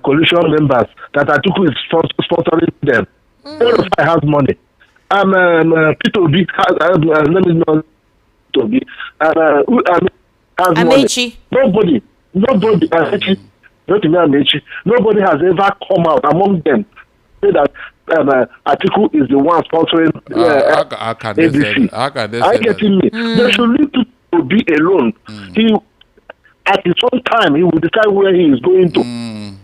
coalition members, that Atiku is sponsoring them? El-Rufai has money. Peter Obi has money. Amechi. Nobody, nobody has ever come out among them say that Atiku is the one sponsoring ABC. I get me. They should leave Peter Obi alone. He, at his own time, he will decide where he is going to.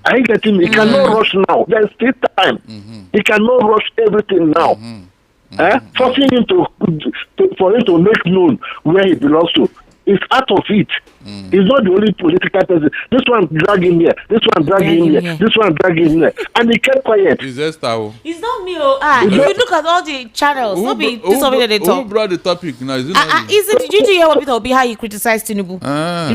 I get him. He cannot rush now. There's still time. He cannot rush everything now. Forcing him for him to make known where he belongs to. He's out of it. He's not the only political person. This one dragging here. This one dragging here. This one dragging here. And he kept quiet. It's Esther. It's not me. If you look at all the channels, they talk. Who brought the topic now? Is it did you hear what Peter Obi how he criticized Tinubu?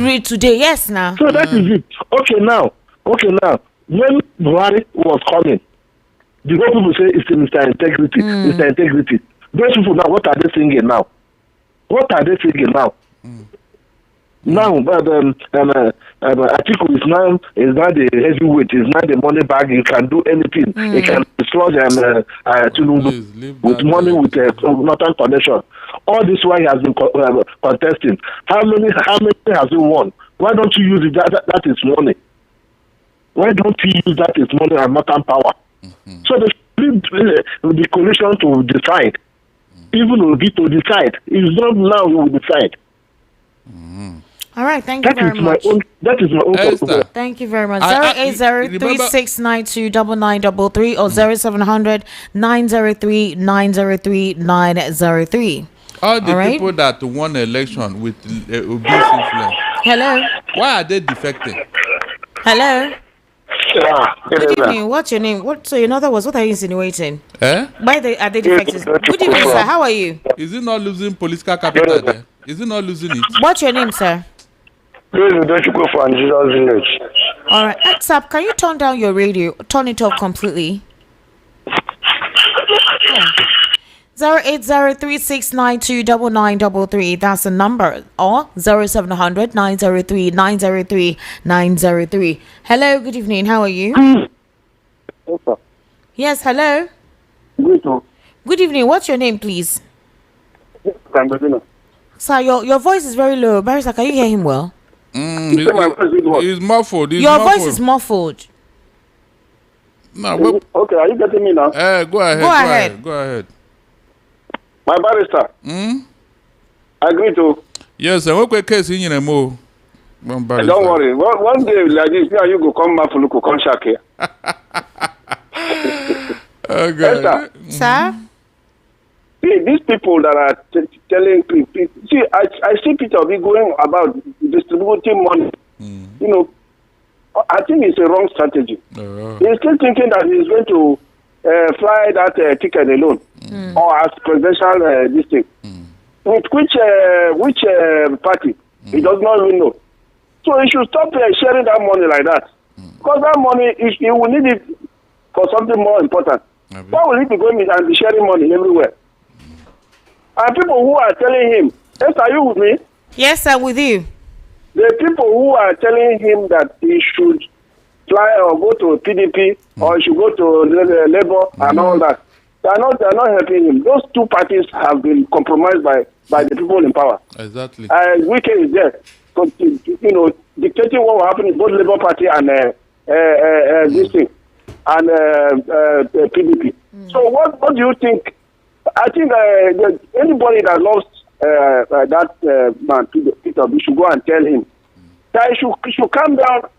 Read today, yes now. So that is it. Okay now. When Buhari was coming, the whole people say it's Mr. Integrity. Mr. Integrity. Those people now, what are they singing now? Now, Atiku is now the heavyweight. Is now the money bag. He can do anything. He can dislodge Tinubu with money with northern connection. All this while he has been contesting. How many has he won? Why don't you use it? That is money. Why don't you use that as money and northern power? So they should leave the coalition to decide. Even Obi to decide. It's not now who will decide. All right, thank you very much. That is my own Esther. Thank you very much. 08036929933 or 0700-903-903-903. All the people that won election with Obi's influence. Hello. Why are they defecting? Hello. Yeah. Good evening. What's your name? So in other words, what are you insinuating? Eh? Why are they defecting? Good evening, sir. How are you? Is it not losing political capital there? Is it not losing it? What's your name, sir? Don't you go for Jesus Village? All right. WhatsApp, can you turn down your radio? Turn it off completely. 08036929933. That's the number. Or 0700-903-903-903. Hello, good evening. How are you? Yes, hello. Good evening. What's your name, please? Sir, your voice is very low. Barrister, can you hear him well? He's muffled. Your voice is muffled. No, Okay, are you getting me now? Go ahead. Go ahead. My barrister. I agree to. Yes, and what case in your mo? Don't worry. One day like this, you go come back for look, come shack here. Okay. Sir? See, these people that are telling people, see, I see Peter Obi going about distributing money. You know, I think it's a wrong strategy. He's still thinking that he's going to fly that ticket alone or as presidential district. With which party? He does not even know. So he should stop sharing that money like that. Because that money, he will need it for something more important. Why will he be going and be sharing money everywhere? And people who are telling him, yes, are you with me? Yes, I'm with you. The people who are telling him that he should fly or go to PDP or he should go to Labour and all that, they are not helping him. Those two parties have been compromised by the people in power. Exactly. Wike is there, so, you know, dictating what will happen in both Labour Party and this thing and PDP. So what do you think? I think anybody that loves that man, Peter, we should go and tell him that he should calm down.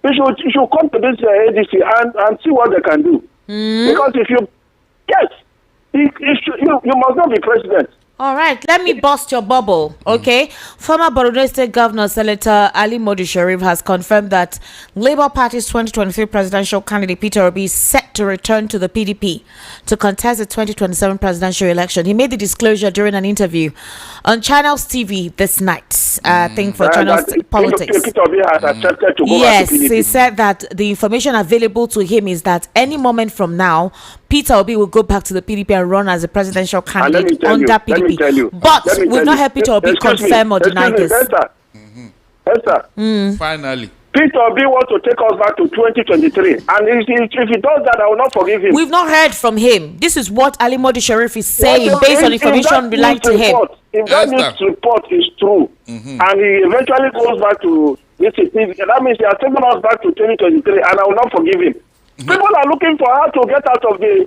He should come to this ADC and see what they can do. Because if you must not be president. All right, let me bust your bubble, okay? Former Borno State Governor Senator Ali Modi Sharif has confirmed that Labour Party's 2023 presidential candidate Peter Obi is set to return to the PDP to contest the 2027 presidential election. He made the disclosure during an interview on Channels TV this night, I think for Channels Politics. Peter Obi has accepted to go back to PDP. He said that the information available to him is that any moment from now, Peter Obi will go back to the PDP and run as a presidential candidate under PDP. But we've not heard Peter Obi confirm or deny this. Esther. Finally. Peter Obi wants to take us back to 2023. And if he does that, I will not forgive him. We've not heard from him. This is what Ali Modi Sharif is saying based on information relying to him. If that news report is true, and he eventually goes back to this, that means he has taken us back to 2023, and I will not forgive him. People are looking for how to get out of the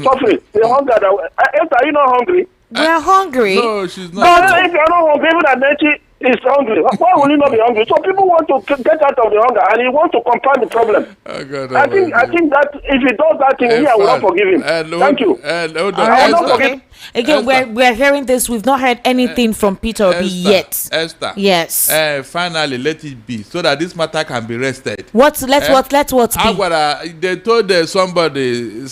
suffering, the hunger. Are you not hungry? We're hungry. No, she's not. But if you're not hungry, even Amechi is hungry. Why will he not be hungry? So people want to get out of the hunger, and he wants to compound the problem. Oh God, I think that if he does that thing, I will not forgive him. Thank you. I will not forgive. Again, we're hearing this. We've not heard anything from Peter Obi yet. Esther. Yes. Finally, let it be so that this matter can be rested. Let's what be. They told somebody,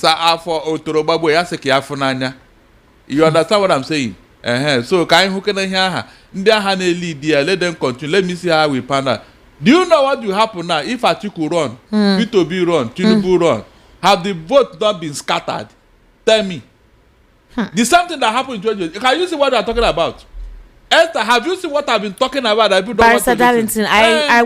you understand what I'm saying? So who can hear lead there? Let them continue. Let me see how we pan out. Do you know what will happen now if Atiku run, Peter Obi run, Tinubu run? Have the vote not been scattered? Tell me. The same thing that happened in 2020. Can you see what they are talking about? Esther, have you seen what I've been talking about? Barrister Darlington,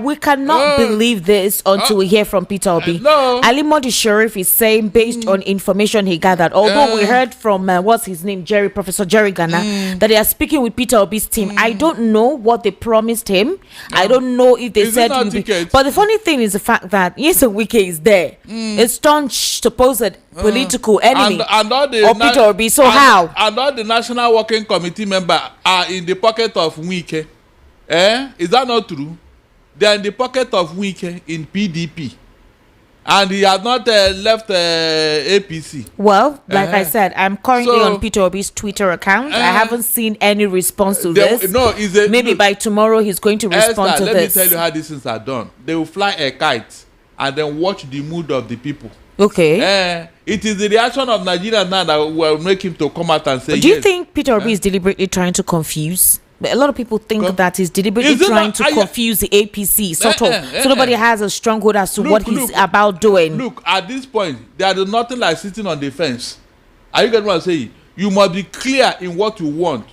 we cannot believe this until we hear from Peter Obi. No. Ali Modi Sharif is saying, based on information he gathered, although we heard from what's his name, Professor Jerry Ghana, that they are speaking with Peter Obi's team. I don't know what they promised him. I don't know if they said he'll be. But the funny thing is the fact that Wike is there. A staunch supposed political enemy of Peter Obi. So how? And all the National Working Committee members are in the pocket of Wike. Is that not true? They are in the pocket of Wike in PDP. And he has not left APC. Well, like I said, I'm currently on Peter Obi's Twitter account. I haven't seen any response to this. No, maybe by tomorrow he's going to respond to this. Let me tell you how these things are done. They will fly a kite and then watch the mood of the people. Okay. It is the reaction of Nigeria now that will make him to come out and say. Do you think Peter Obi is deliberately trying to confuse? But a lot of people think that he's deliberately trying to confuse the APC, so nobody has a stronghold as to what he's about doing. Look, at this point, there is nothing like sitting on the fence. Are you getting what I'm saying? You must be clear in what you want.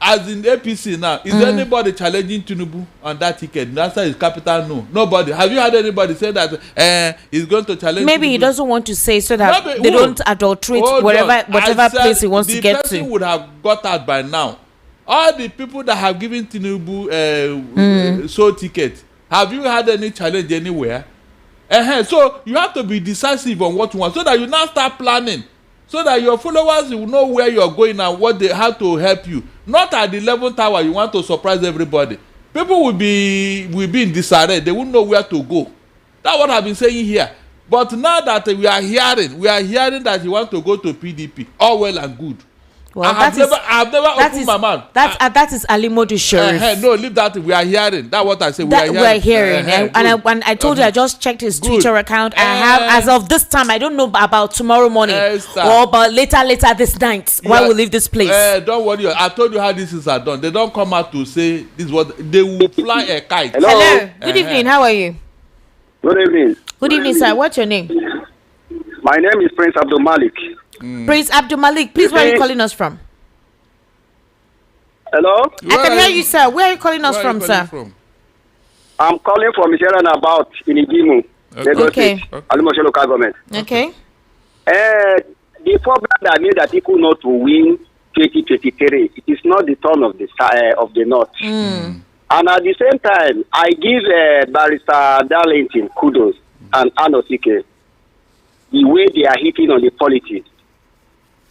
As in APC now, is there anybody challenging Tinubu on that ticket? The answer is capital no. Nobody. Have you heard anybody say that he's going to challenge Maybe Tinubu? He doesn't want to say so that they don't adulterate whatever place he wants to get to. The person would have got out by now. All the people that have given Tinubu sold ticket, have you had any challenge anywhere? So you have to be decisive on what you want so that you now start planning, so that your followers will know where you're going and how to help you. Not at the 11th hour you want to surprise everybody. People will be in disarray. They won't know where to go. That's what I've been saying here. But now that we are hearing that you want to go to PDP, all well and good. Well, I've never opened my mouth. That is Ali Modi Sharif. No, leave that. We are hearing. That's what I say. We are hearing. And I told you, I just checked his Twitter account. I have, as of this time, I don't know about tomorrow morning or about later this night. Why we leave this place? Don't worry. I told you how these things are done. They don't come out to say this what they will fly a kite. Hello. Good evening. How are you? Good evening. Good evening, sir. What's your name? My name is Prince Abdul Malik. Prince Abdul Malik, please, where are you calling us from? Hello? I can hear you, sir. Where are you calling us from, sir? I'm calling from Sierra About in Igimu, Lagos State, Alimosho local government. Okay. The problem that made Atiku not to win 2023, it is not the turn of the North. And at the same time, I give Barrister Darlington kudos and Anosike the way they are hitting on the politics.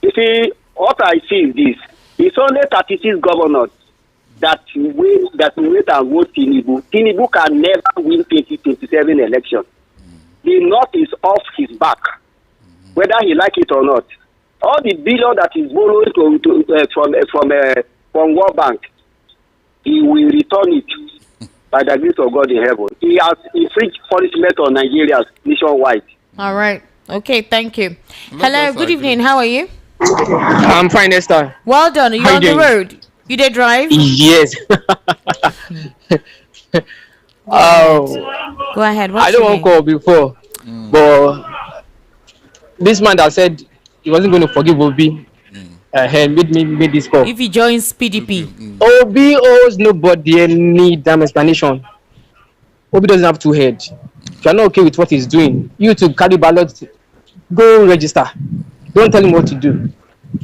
You see, what I see is this. It's only 36 governors that wait and vote Tinubu. Tinubu can never win 2027 election. The North is off his back, whether he like it or not. All the billion that is borrowed from World Bank, he will return it by the grace of God in heaven. He has infringed punishment on Nigerians nationwide. All right. Okay, thank you. Hello, good evening. How are you? I'm fine, Esther. Well done. You're on the road. You did drive? Yes. Go ahead. I don't want to call before, but this man that said he wasn't going to forgive Obi made this call. If he joins PDP. Obi owes nobody any damn explanation. Obi doesn't have two heads. If you're not okay with what he's doing, you to carry ballots, go register. Don't tell him what to do.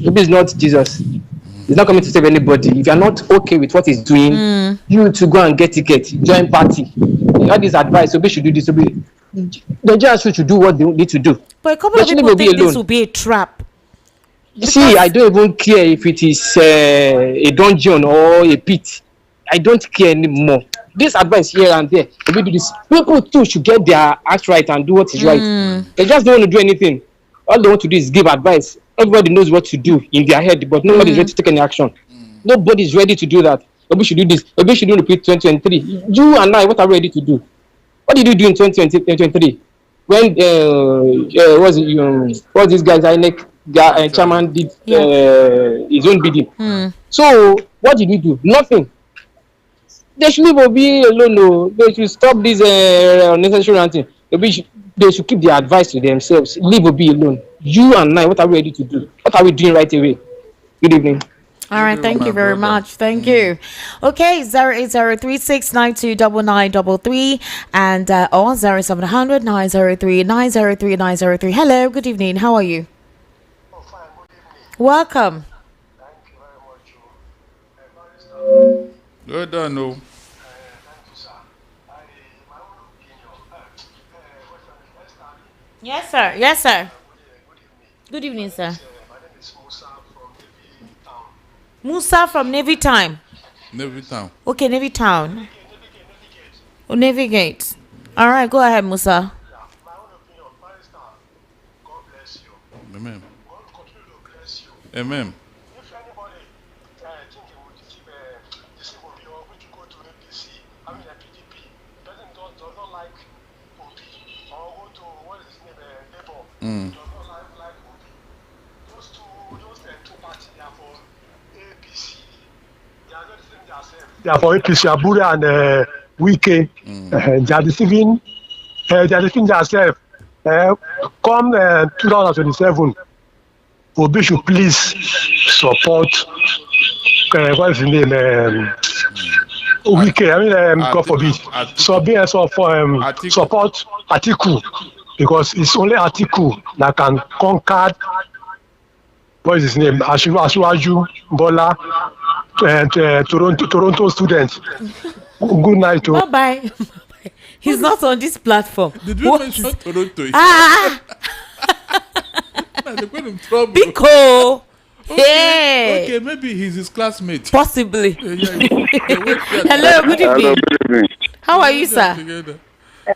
Obi is not Jesus. He's not coming to save anybody. If you're not okay with what he's doing, you to go and get ticket, join party. All this advice, Obi should do this. Obi, the judge should do what they need to do. But a couple of people think this will be a trap. See, I don't even care if it is a dungeon or a pit. I don't care anymore. This advice here and there, Obi do this. People too should get their act right and do what is right. They just don't want to do anything. All they want to do is give advice. Everybody knows what to do in their head, but nobody is ready to take any action. Nobody is ready to do that. Obi should do this. Obi should do repeat 2023. You and I, what are we ready to do? What did you do in 2023? When what this guy's INEC chairman did his own bidding. So what did we do? Nothing. They should leave Obi alone. No. They should stop this unnecessary ranting. They should keep their advice to themselves. Leave Obi alone. You and I, what are we ready to do? What are we doing right away? Good evening. All right, thank you very much. Thank you. Okay, 08036929933 and or 0700 903 903 903. Hello, good evening. How are you? Oh, fine. Good evening. Welcome. Thank you very much. Well done, no. Thank you, sir. My own opinion. Yes, sir. Yes, sir. Good evening. Good evening, sir. My name is Musa from Navy Town. Musa from Navy Time. Navy Town. Okay, Navy Town. Oh, Navy Gate. All right, go ahead, Musa. Yeah, my own opinion. Barrister, God bless you. Amen. God continue to bless you. Amen. If anybody think he would keep deceive Obi or which go to APC, I mean PDP, person does not like Obi or go to what is his name, Labour, does not like Obi. Those two parties they are for APC. They are not deceiving themselves. They are for APC, Abure and Wike. They are deceiving. They are deceiving themselves. Come 2027. Obi should please support what is his name? Wike. I mean, God forbid. So be so for support Atiku because it's only Atiku that can conquer what is his name? Asiwaju Bola and Toronto students. Good night. Bye bye. He's not on this platform. Did you mention Toronto? Ah! They put him trouble. Biko! Hey! Okay, maybe he's his classmate. Possibly. Hello, good Hello, evening. good evening. How are you, sir? Yes,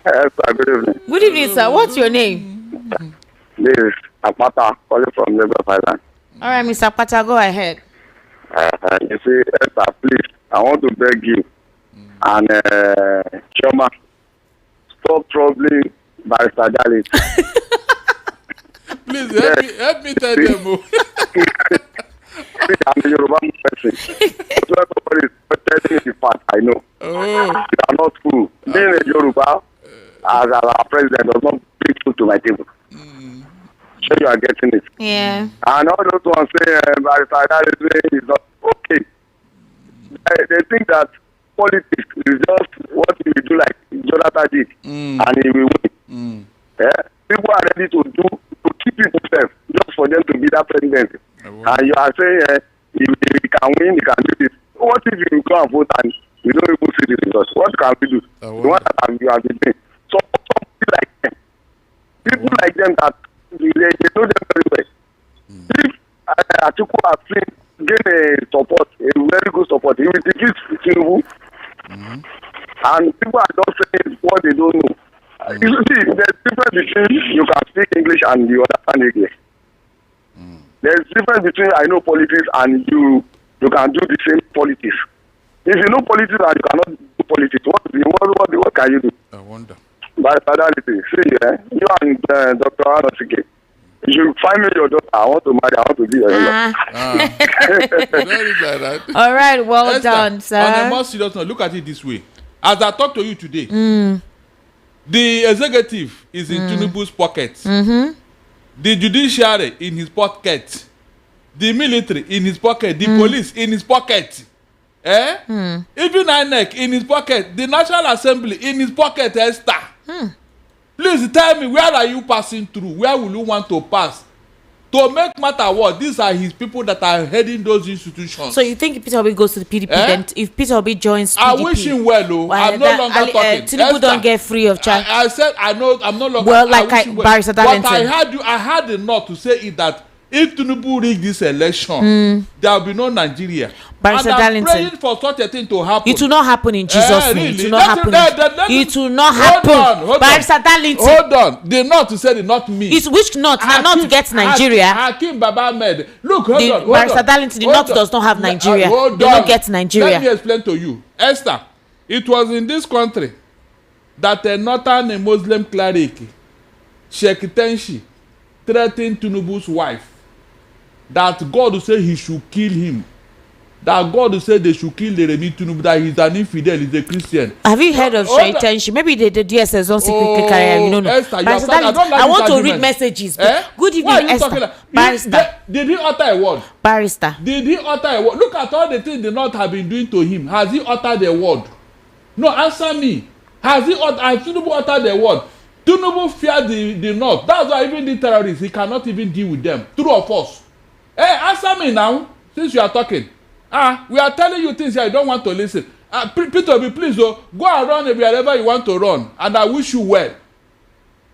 sir, good evening. Good evening, sir. What's your name? This is Apata calling from Lagos Island. All right, Mr. Pata, go ahead. You see, Esther, please, I want to beg you and Choma, stop troubling Barrister Dalit. Please help me tell them. I'm a Yoruba person. So everybody is telling me the fact I know. Oh. They are not true. Being a Yoruba as our president does not bring food to my table. So you are getting it. Yeah. And all those ones say Barrister Dalit is not okay. They think that politics is just what you do like Jonathan did and he will win. Yeah? People are ready to keep people safe just for them to be that president. And you are saying he can win, he can do this. What if you go and vote and you don't even see the results? What can we do? The one that you have been doing. So people like them that they know them very well. If Atiku has gain a support, a very good support, he will defeat Tinubu. And people are just saying what they don't know. You see, there's difference between you can speak English and you understand English. There's difference between I know politics and you can do the same politics. If you know politics and you cannot do politics, what can you do? I wonder. But see, you and Dr. Anosike, you should find me your daughter. I want to marry. I want to be your daughter. All right, well Esther, done, sir. On a more serious note, look at it this way. As I talk to you today, the executive is in Tinubu's pocket. The judiciary in his pocket. The military in his pocket. The police in his pocket. Even INEC in his pocket. The National Assembly in his pocket, Esther. Please tell me, where are you passing through? Where will you want to pass? To make matter what, these are his people that are heading those institutions. So you think if Peter Obi goes to the PDP, then if Peter Obi joins PDP, I wish him well, though. I'm no longer talking. Tinubu don't get free of charge. I said I'm no longer. Well, like Barrister Darlington. But I had enough to say it that if Tinubu rig this election, there will be no Nigeria. Barrister Darlington. I'm praying for such a thing to happen. It will not happen in Jesus' name. Really? It will not happen. It will not happen. Hold Barrister Darlington. Hold on. The North said it, not me. It's which North? The North gets Nigeria. Hakim Baba Ahmed. Look, hold on. Barrister Darlington, the North does not have Nigeria. They don't get Nigeria. Let me explain to you. Esther, it was in this country that a northern Muslim cleric, Sheikh Tenshi, threatened Tinubu's wife that God will say he should kill him that God said they should kill Yeremi Tinubu, that he's an infidel, he's a Christian. Have you heard of Shaitanshi? Maybe the DSS don't secretly carry. You don't know. Esther, I want to read messages. Good evening, Esther. Barrister. Did he utter a word? Barrister. Did he utter a word? Look at all the things the North have been doing to him. Has he uttered a word? No, answer me. Has Tinubu uttered a word? Tinubu feared the North. That's why even the terrorists, he cannot even deal with them. True or false? Hey, answer me now, since you are talking. We are telling you things here, you don't want to listen. Peter Obi, please go and run wherever you want to run, and I wish you well.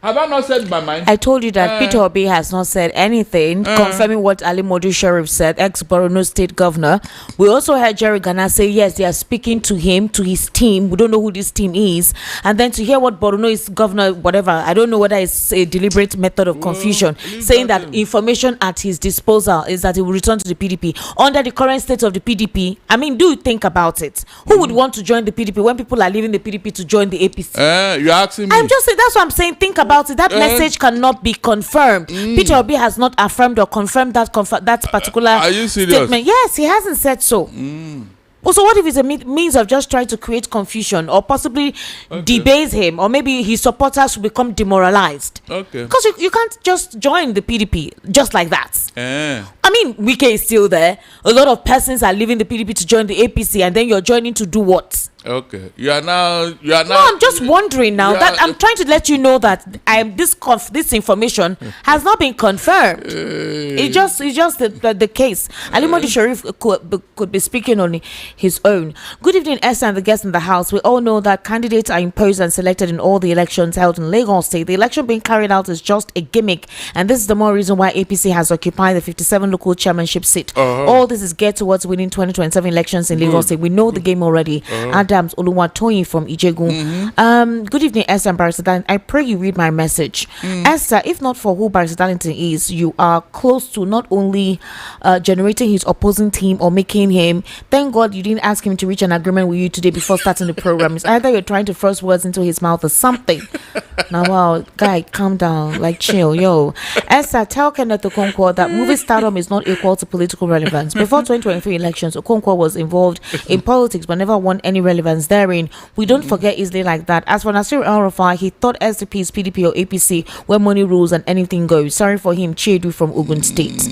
Have I not said my mind? I told you that Peter Obi has not said anything confirming what Ali Modu Sheriff said, ex-Borno State Governor. We also heard Jerry Ghana say, yes, they are speaking to him, to his team. We don't know who this team is. And then to hear what Borno is governor, whatever, I don't know whether it's a deliberate method of confusion, saying that information at his disposal is that he will return to the PDP. Under the current state of the PDP, I mean, do think about it. Who would want to join the PDP when people are leaving the PDP to join the APC? You're asking me. I'm just saying, that's what I'm saying. Think about it. That message cannot be confirmed. Peter Obi has not affirmed or confirmed that particular Are you serious? statement. Yes, he hasn't said so. Also, what if it's a means of just trying to create confusion or possibly debase him, or maybe his supporters will become demoralized? Okay. Because you can't just join the PDP just like that. I mean, Wike is still there. A lot of persons are leaving the PDP to join the APC, and then you're joining to do what? Okay, you are now. No, I'm just wondering now that I'm trying to let you know that this information has not been confirmed. It's just the case. Ali Modu Sharif could be speaking on his own. Good evening, Esther and the guests in the house. We all know that candidates are imposed and selected in all the elections held in Lagos State. The election being carried out is just a gimmick, and this is the more reason why APC has occupied the 57 local chairmanship seat. All this is geared towards winning 2027 elections in Lagos State. We know the game already. Adams Oluwatoyin from Ijegun. Good evening, Esther and Barrister Darlington. I pray you read my message. Esther, if not for who Barrister Darlington is, you are close to not only generating his opposing team or making him. Thank God you didn't ask him to reach an agreement with you today before starting the program. It's either you're trying to force words into his mouth or something. Now, wow, guy, calm down, like chill, yo. Esther, tell Kenneth Okonkwo that movie stardom is not equal to political relevance. Before 2023 elections, Okonkwo was involved in politics but never won any relevance therein. We don't forget easily like that. As for Nasir El-Rufai, he thought SDP's PDP or APC where money rules and anything goes. Sorry for him, Chedu from Ogun State.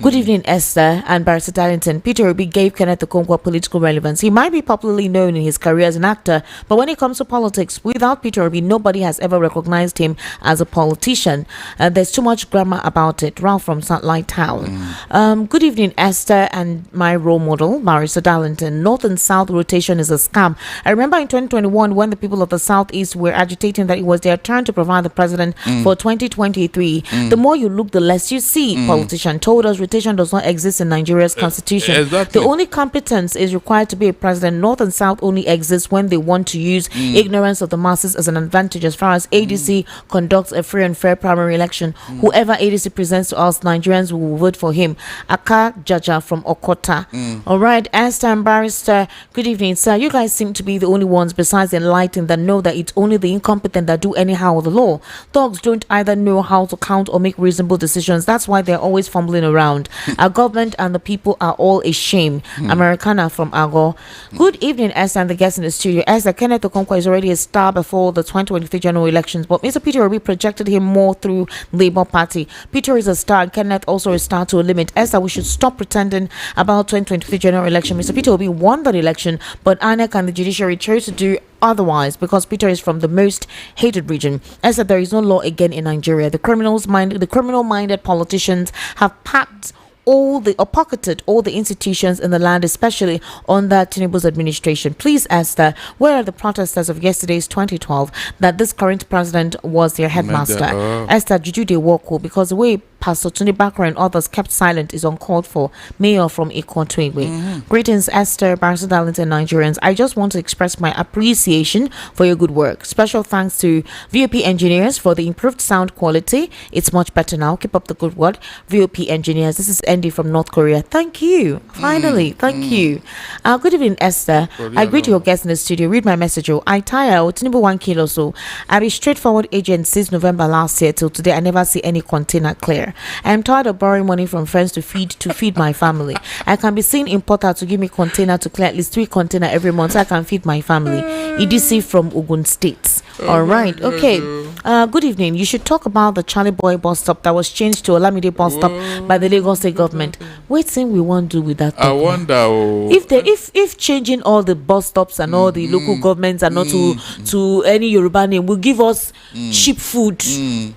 Good evening, Esther and Barrister Darlington. Peter Obi gave Kenneth Okonkwo political relevance. He might be popularly known in his career as an actor, but when it comes to politics, without Peter Obi, nobody has ever recognized him as a politician. There's too much grammar about it. Ralph from Satellite Town. Good evening, Esther and my role model, Barrister Darlington. North and South rotation is a scam. I remember in 2021 when the people of the Southeast were agitating that it was their turn to provide the president for 2023. The more you look, the less you see. Politician told us rotation does not exist in Nigeria's constitution. Exactly. The only competence is required to be a president. North and South only exists when they want to use ignorance of the masses as an advantage. As far as ADC conducts a free and fair primary election, whoever ADC presents to us, Nigerians will vote for him. Aka Jaja from Okota. All right, Esther and Barrister, good evening, sir. You guys seem to be the only ones besides the enlightened that know that it's only the incompetent that do anyhow with the law. Thugs don't either know how to count or make reasonable decisions. That's why they're always fumbling around. Our government and the people are all a shame. Americana from Ago. Good evening, Esther and the guests in the studio. Esther, Kenneth Okonkwo is already a star before the 2023 general elections, but Mr. Peter Obi projected him more through Labour Party. Peter is a star and Kenneth also a star to a limit. Esther, we should stop pretending about 2023 general election. Mr. Peter Obi won that election, but INEC and the judiciary chose to do otherwise because Peter is from the most hated region. As that there is no law again in Nigeria. The criminal-minded politicians have pocketed all the institutions in the land, especially under Tinubu's administration. Please, Esther, where are the protesters of yesterday's 2012 that this current president was their headmaster? Esther, Juju de Woko, because the way Pastor Tunde Bakra and others kept silent is uncalled for. Mayor from Ikontwegwe. Greetings, Esther, Barrister Darlington, Nigerians. I just want to express my appreciation for your good work. Special thanks to VOP engineers for the improved sound quality. It's much better now. Keep up the good work, VOP engineers. This is Andy from North Korea. Thank you. Finally, thank you. Good evening, Esther. I greet your guests in the studio. Read my message. I tire Tinubu 1 kilo so. I be straightforward agent since November last year till today. I never see any container clear. here. I am tired of borrowing money from friends to feed my family. I can be seen in Porter to give me container to clear at least 3 containers every month so I can feed my family. EDC from Ogun State. All right. Okay. Good evening. You should talk about the Charlie Boy bus stop that was changed to Olamide bus stop by the Lagos State government. What thing we want to do with that? I wonder if changing all the bus stops and all the local governments and not to any Yoruba name will give us cheap food,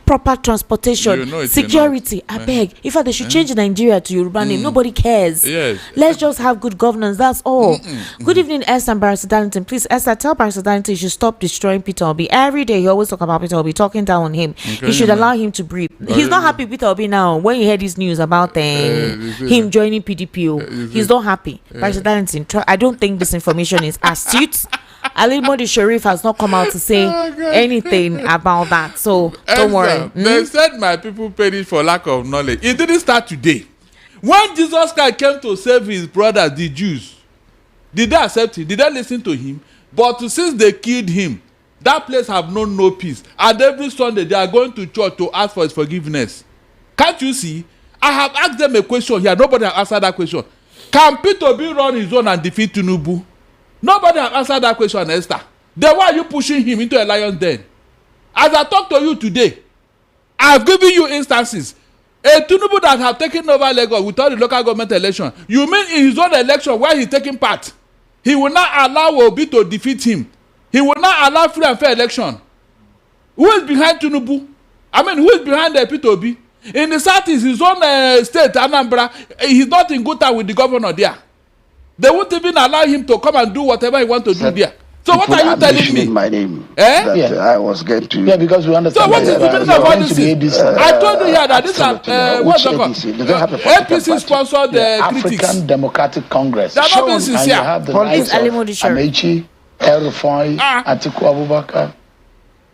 proper transportation, security. I beg. In fact, they should change Nigeria to Yoruba name. Nobody cares. Yes. Let's just have good governance. That's all. Good evening, Esther and Barrister Darlington. Please, Esther, tell Barrister Darlington you should stop destroying Peter Obi. Every day he always talk about Peter Obi, talking down on him. He should allow him to breathe. He's not happy Peter Obi now. When you heard this news about him joining PDP, he's not happy. Barrister Darlington, I don't think this information is astute. Ali Modi Sharif has not come out to say anything about that. So don't worry. They said my people perished for lack of knowledge. It didn't start today. When Jesus Christ came to save his brothers, the Jews, did they accept him? Did they listen to him? But since they killed him, that place have known no peace. And every Sunday they are going to church to ask for his forgiveness. Can't you see? I have asked them a question here. Nobody has answered that question. Can Peter Obi run his own and defeat Tinubu? Nobody has answered that question, Esther. Then why are you pushing him into a lion's den? As I talk to you today, I have given you instances. A Tinubu that have taken over Lagos without the local government election. You mean in his own election where he's taking part, he will not allow Obi to defeat him? He will not allow free and fair election. Who is behind Tinubu? I mean, who is behind Peter Obi? In the southeast, his own state, Anambra, he's not in good time with the governor there. They won't even allow him to come and do whatever he wants to do there. So what are you telling me? My name. That, I was going to. Yeah, because we understand. So what is the meaning of all this? I told you here that this is what's it called? APC sponsored the critics. African Democratic Congress. They are not being sincere. It's Ali Modi Sharif. Amechi, El-Rufai, Atiku Abubakar,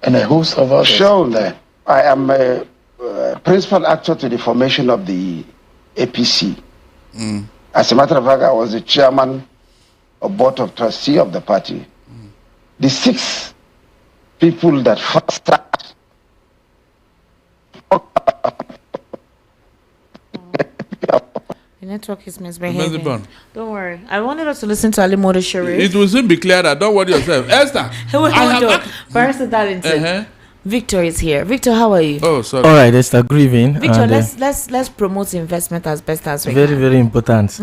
and a host of others. Shown there. I am a principal actor to the formation of the APC. As a matter of fact, I was the chairman of board of trustee of the party. The 6 people that first started. The network is misbehaving. Don't worry. I wanted us to listen to Ali Modi Sharif. It will soon be clearer. Don't worry yourself. Esther. Barrister Darlington. Victor is here. Victor, how are you? Oh, sorry. All right, Esther. Good evening. Victor, let's promote investment as best as we can. Very important.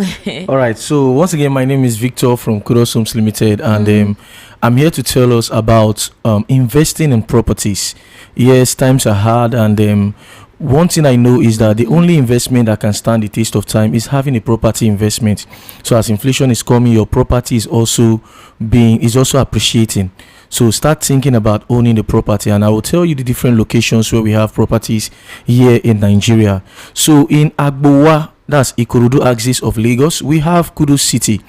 All right. So once again, my name is Victor from Kudos Homes Limited, and I'm here to tell us about investing in properties. Yes, times are hard, and one thing I know is that the only investment that can stand the test of time is having a property investment. So as inflation is coming, your property is also appreciating. So start thinking about owning the property, and I will tell you the different locations where we have properties here in Nigeria. So in Agbowa, that's Ikorodu axis of Lagos, we have Kudu City.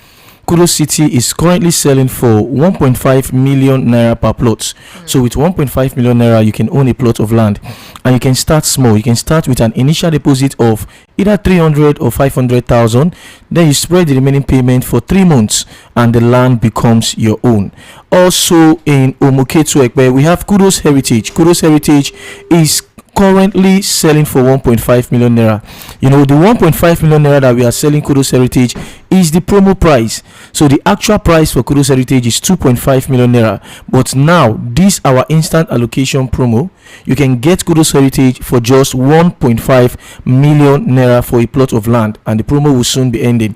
Kudu City is currently selling for 1.5 million naira per plot. So with 1.5 million naira, you can own a plot of land, and you can start small. You can start with an initial deposit of either 300 or 500,000. Then you spread the remaining payment for 3 months, and the land becomes your own. Also in Omoketu Ekpe, we have Kudos Heritage. Kudos Heritage is currently selling for 1.5 million naira. You know, the 1.5 million naira that we are selling Kudos Heritage is the promo price. So the actual price for Kudos Heritage is 2.5 million naira. But now, this our instant allocation promo, you can get Kudos Heritage for just 1.5 million naira for a plot of land, and the promo will soon be ending.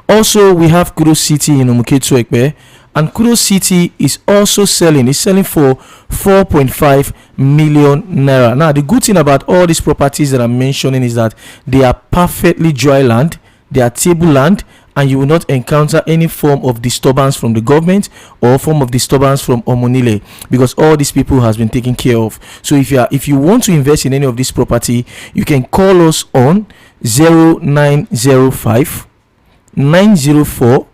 Also, we have Kudos City in Omoketu Ekpe, and Kudos City is also selling. It's selling for 4.5 million naira. Now, the good thing about all these properties that I'm mentioning is that they are perfectly dry land, they are table land, and you will not encounter any form of disturbance from the government or form of disturbance from Omonile, because all these people has been taken care of. So if you want to invest in any of this property, you can call us on 0905 904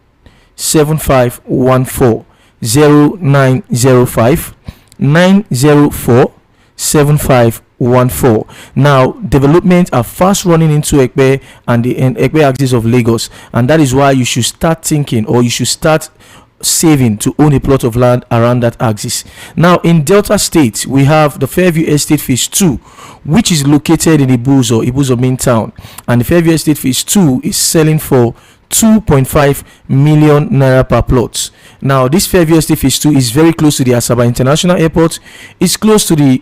7514 0905 904 7514. Now, developments are fast running into Ekpe and the Ekpe axis of Lagos, and that is why you should start thinking, or you should start saving to own a plot of land around that axis. Now, in Delta State, we have the Fairview Estate Phase 2, which is located in Ibuzo main town, and the Fairview Estate Phase 2 is selling for 2.5 million naira per plot. Now, this Fairview Estate Phase 2 is very close to the Asaba International Airport. It's close to the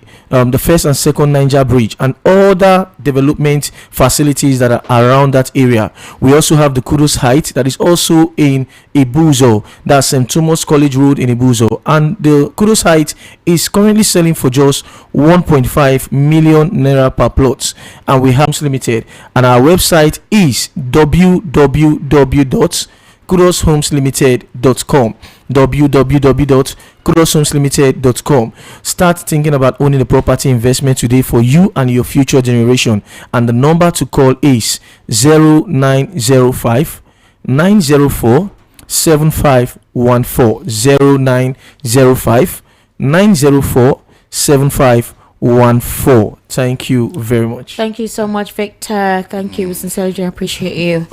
first and second Niger Bridge and other development facilities that are around that area. We also have the Kudos Heights that is also in Ibuzo. That's St. Thomas College Road in Ibuzo. And the Kudos Heights is currently selling for just 1.5 million naira per plot. And we have Limited. And our website is www.kudoshomesLimited.com. www.kudoshomesLimited.com. Start thinking about owning a property investment today for you and your future generation. And the number to call is 0905 904 7514. 0905 904 7514. Thank you very much. Thank you so much, Victor. Thank you. We sincerely appreciate you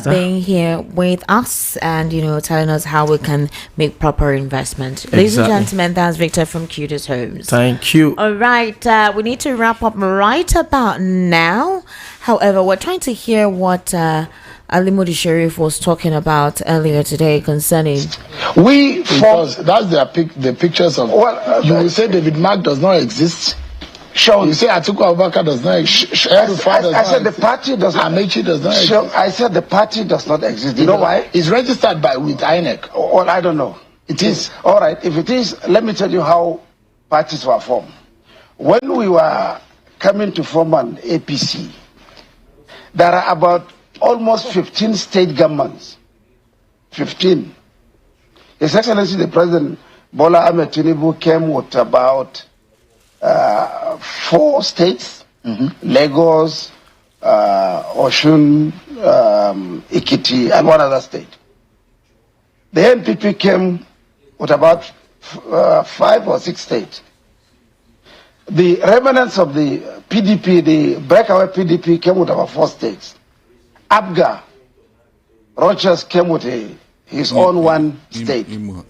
being here with us and, telling us how we can make proper investment. Exactly. Ladies and gentlemen, that's Victor from Kudos Homes. Thank you. All right. We need to wrap up right about now. However, we're trying to hear what Ali Modi Sharif was talking about earlier today concerning. Because that's the pictures of. You will say David Mark does not exist. Sure. You say Atiku Abubakar does not exist. I said the party does not. Amechi does not exist. I said the party does not exist. You know why? It's registered with INEC. Well, I don't know. It is. All right. If it is, let me tell you how parties were formed. When we were coming to form an APC, there are about almost 15 state governments. 15. His Excellency the President Bola Ahmed Tinubu came with about 4 states, Lagos, Osun, Ikiti, and one other state. The NPP came with about 5 or 6 states. The remnants of the PDP, the breakaway PDP, came with about 4 states. Abga, Rogers came with his own one state.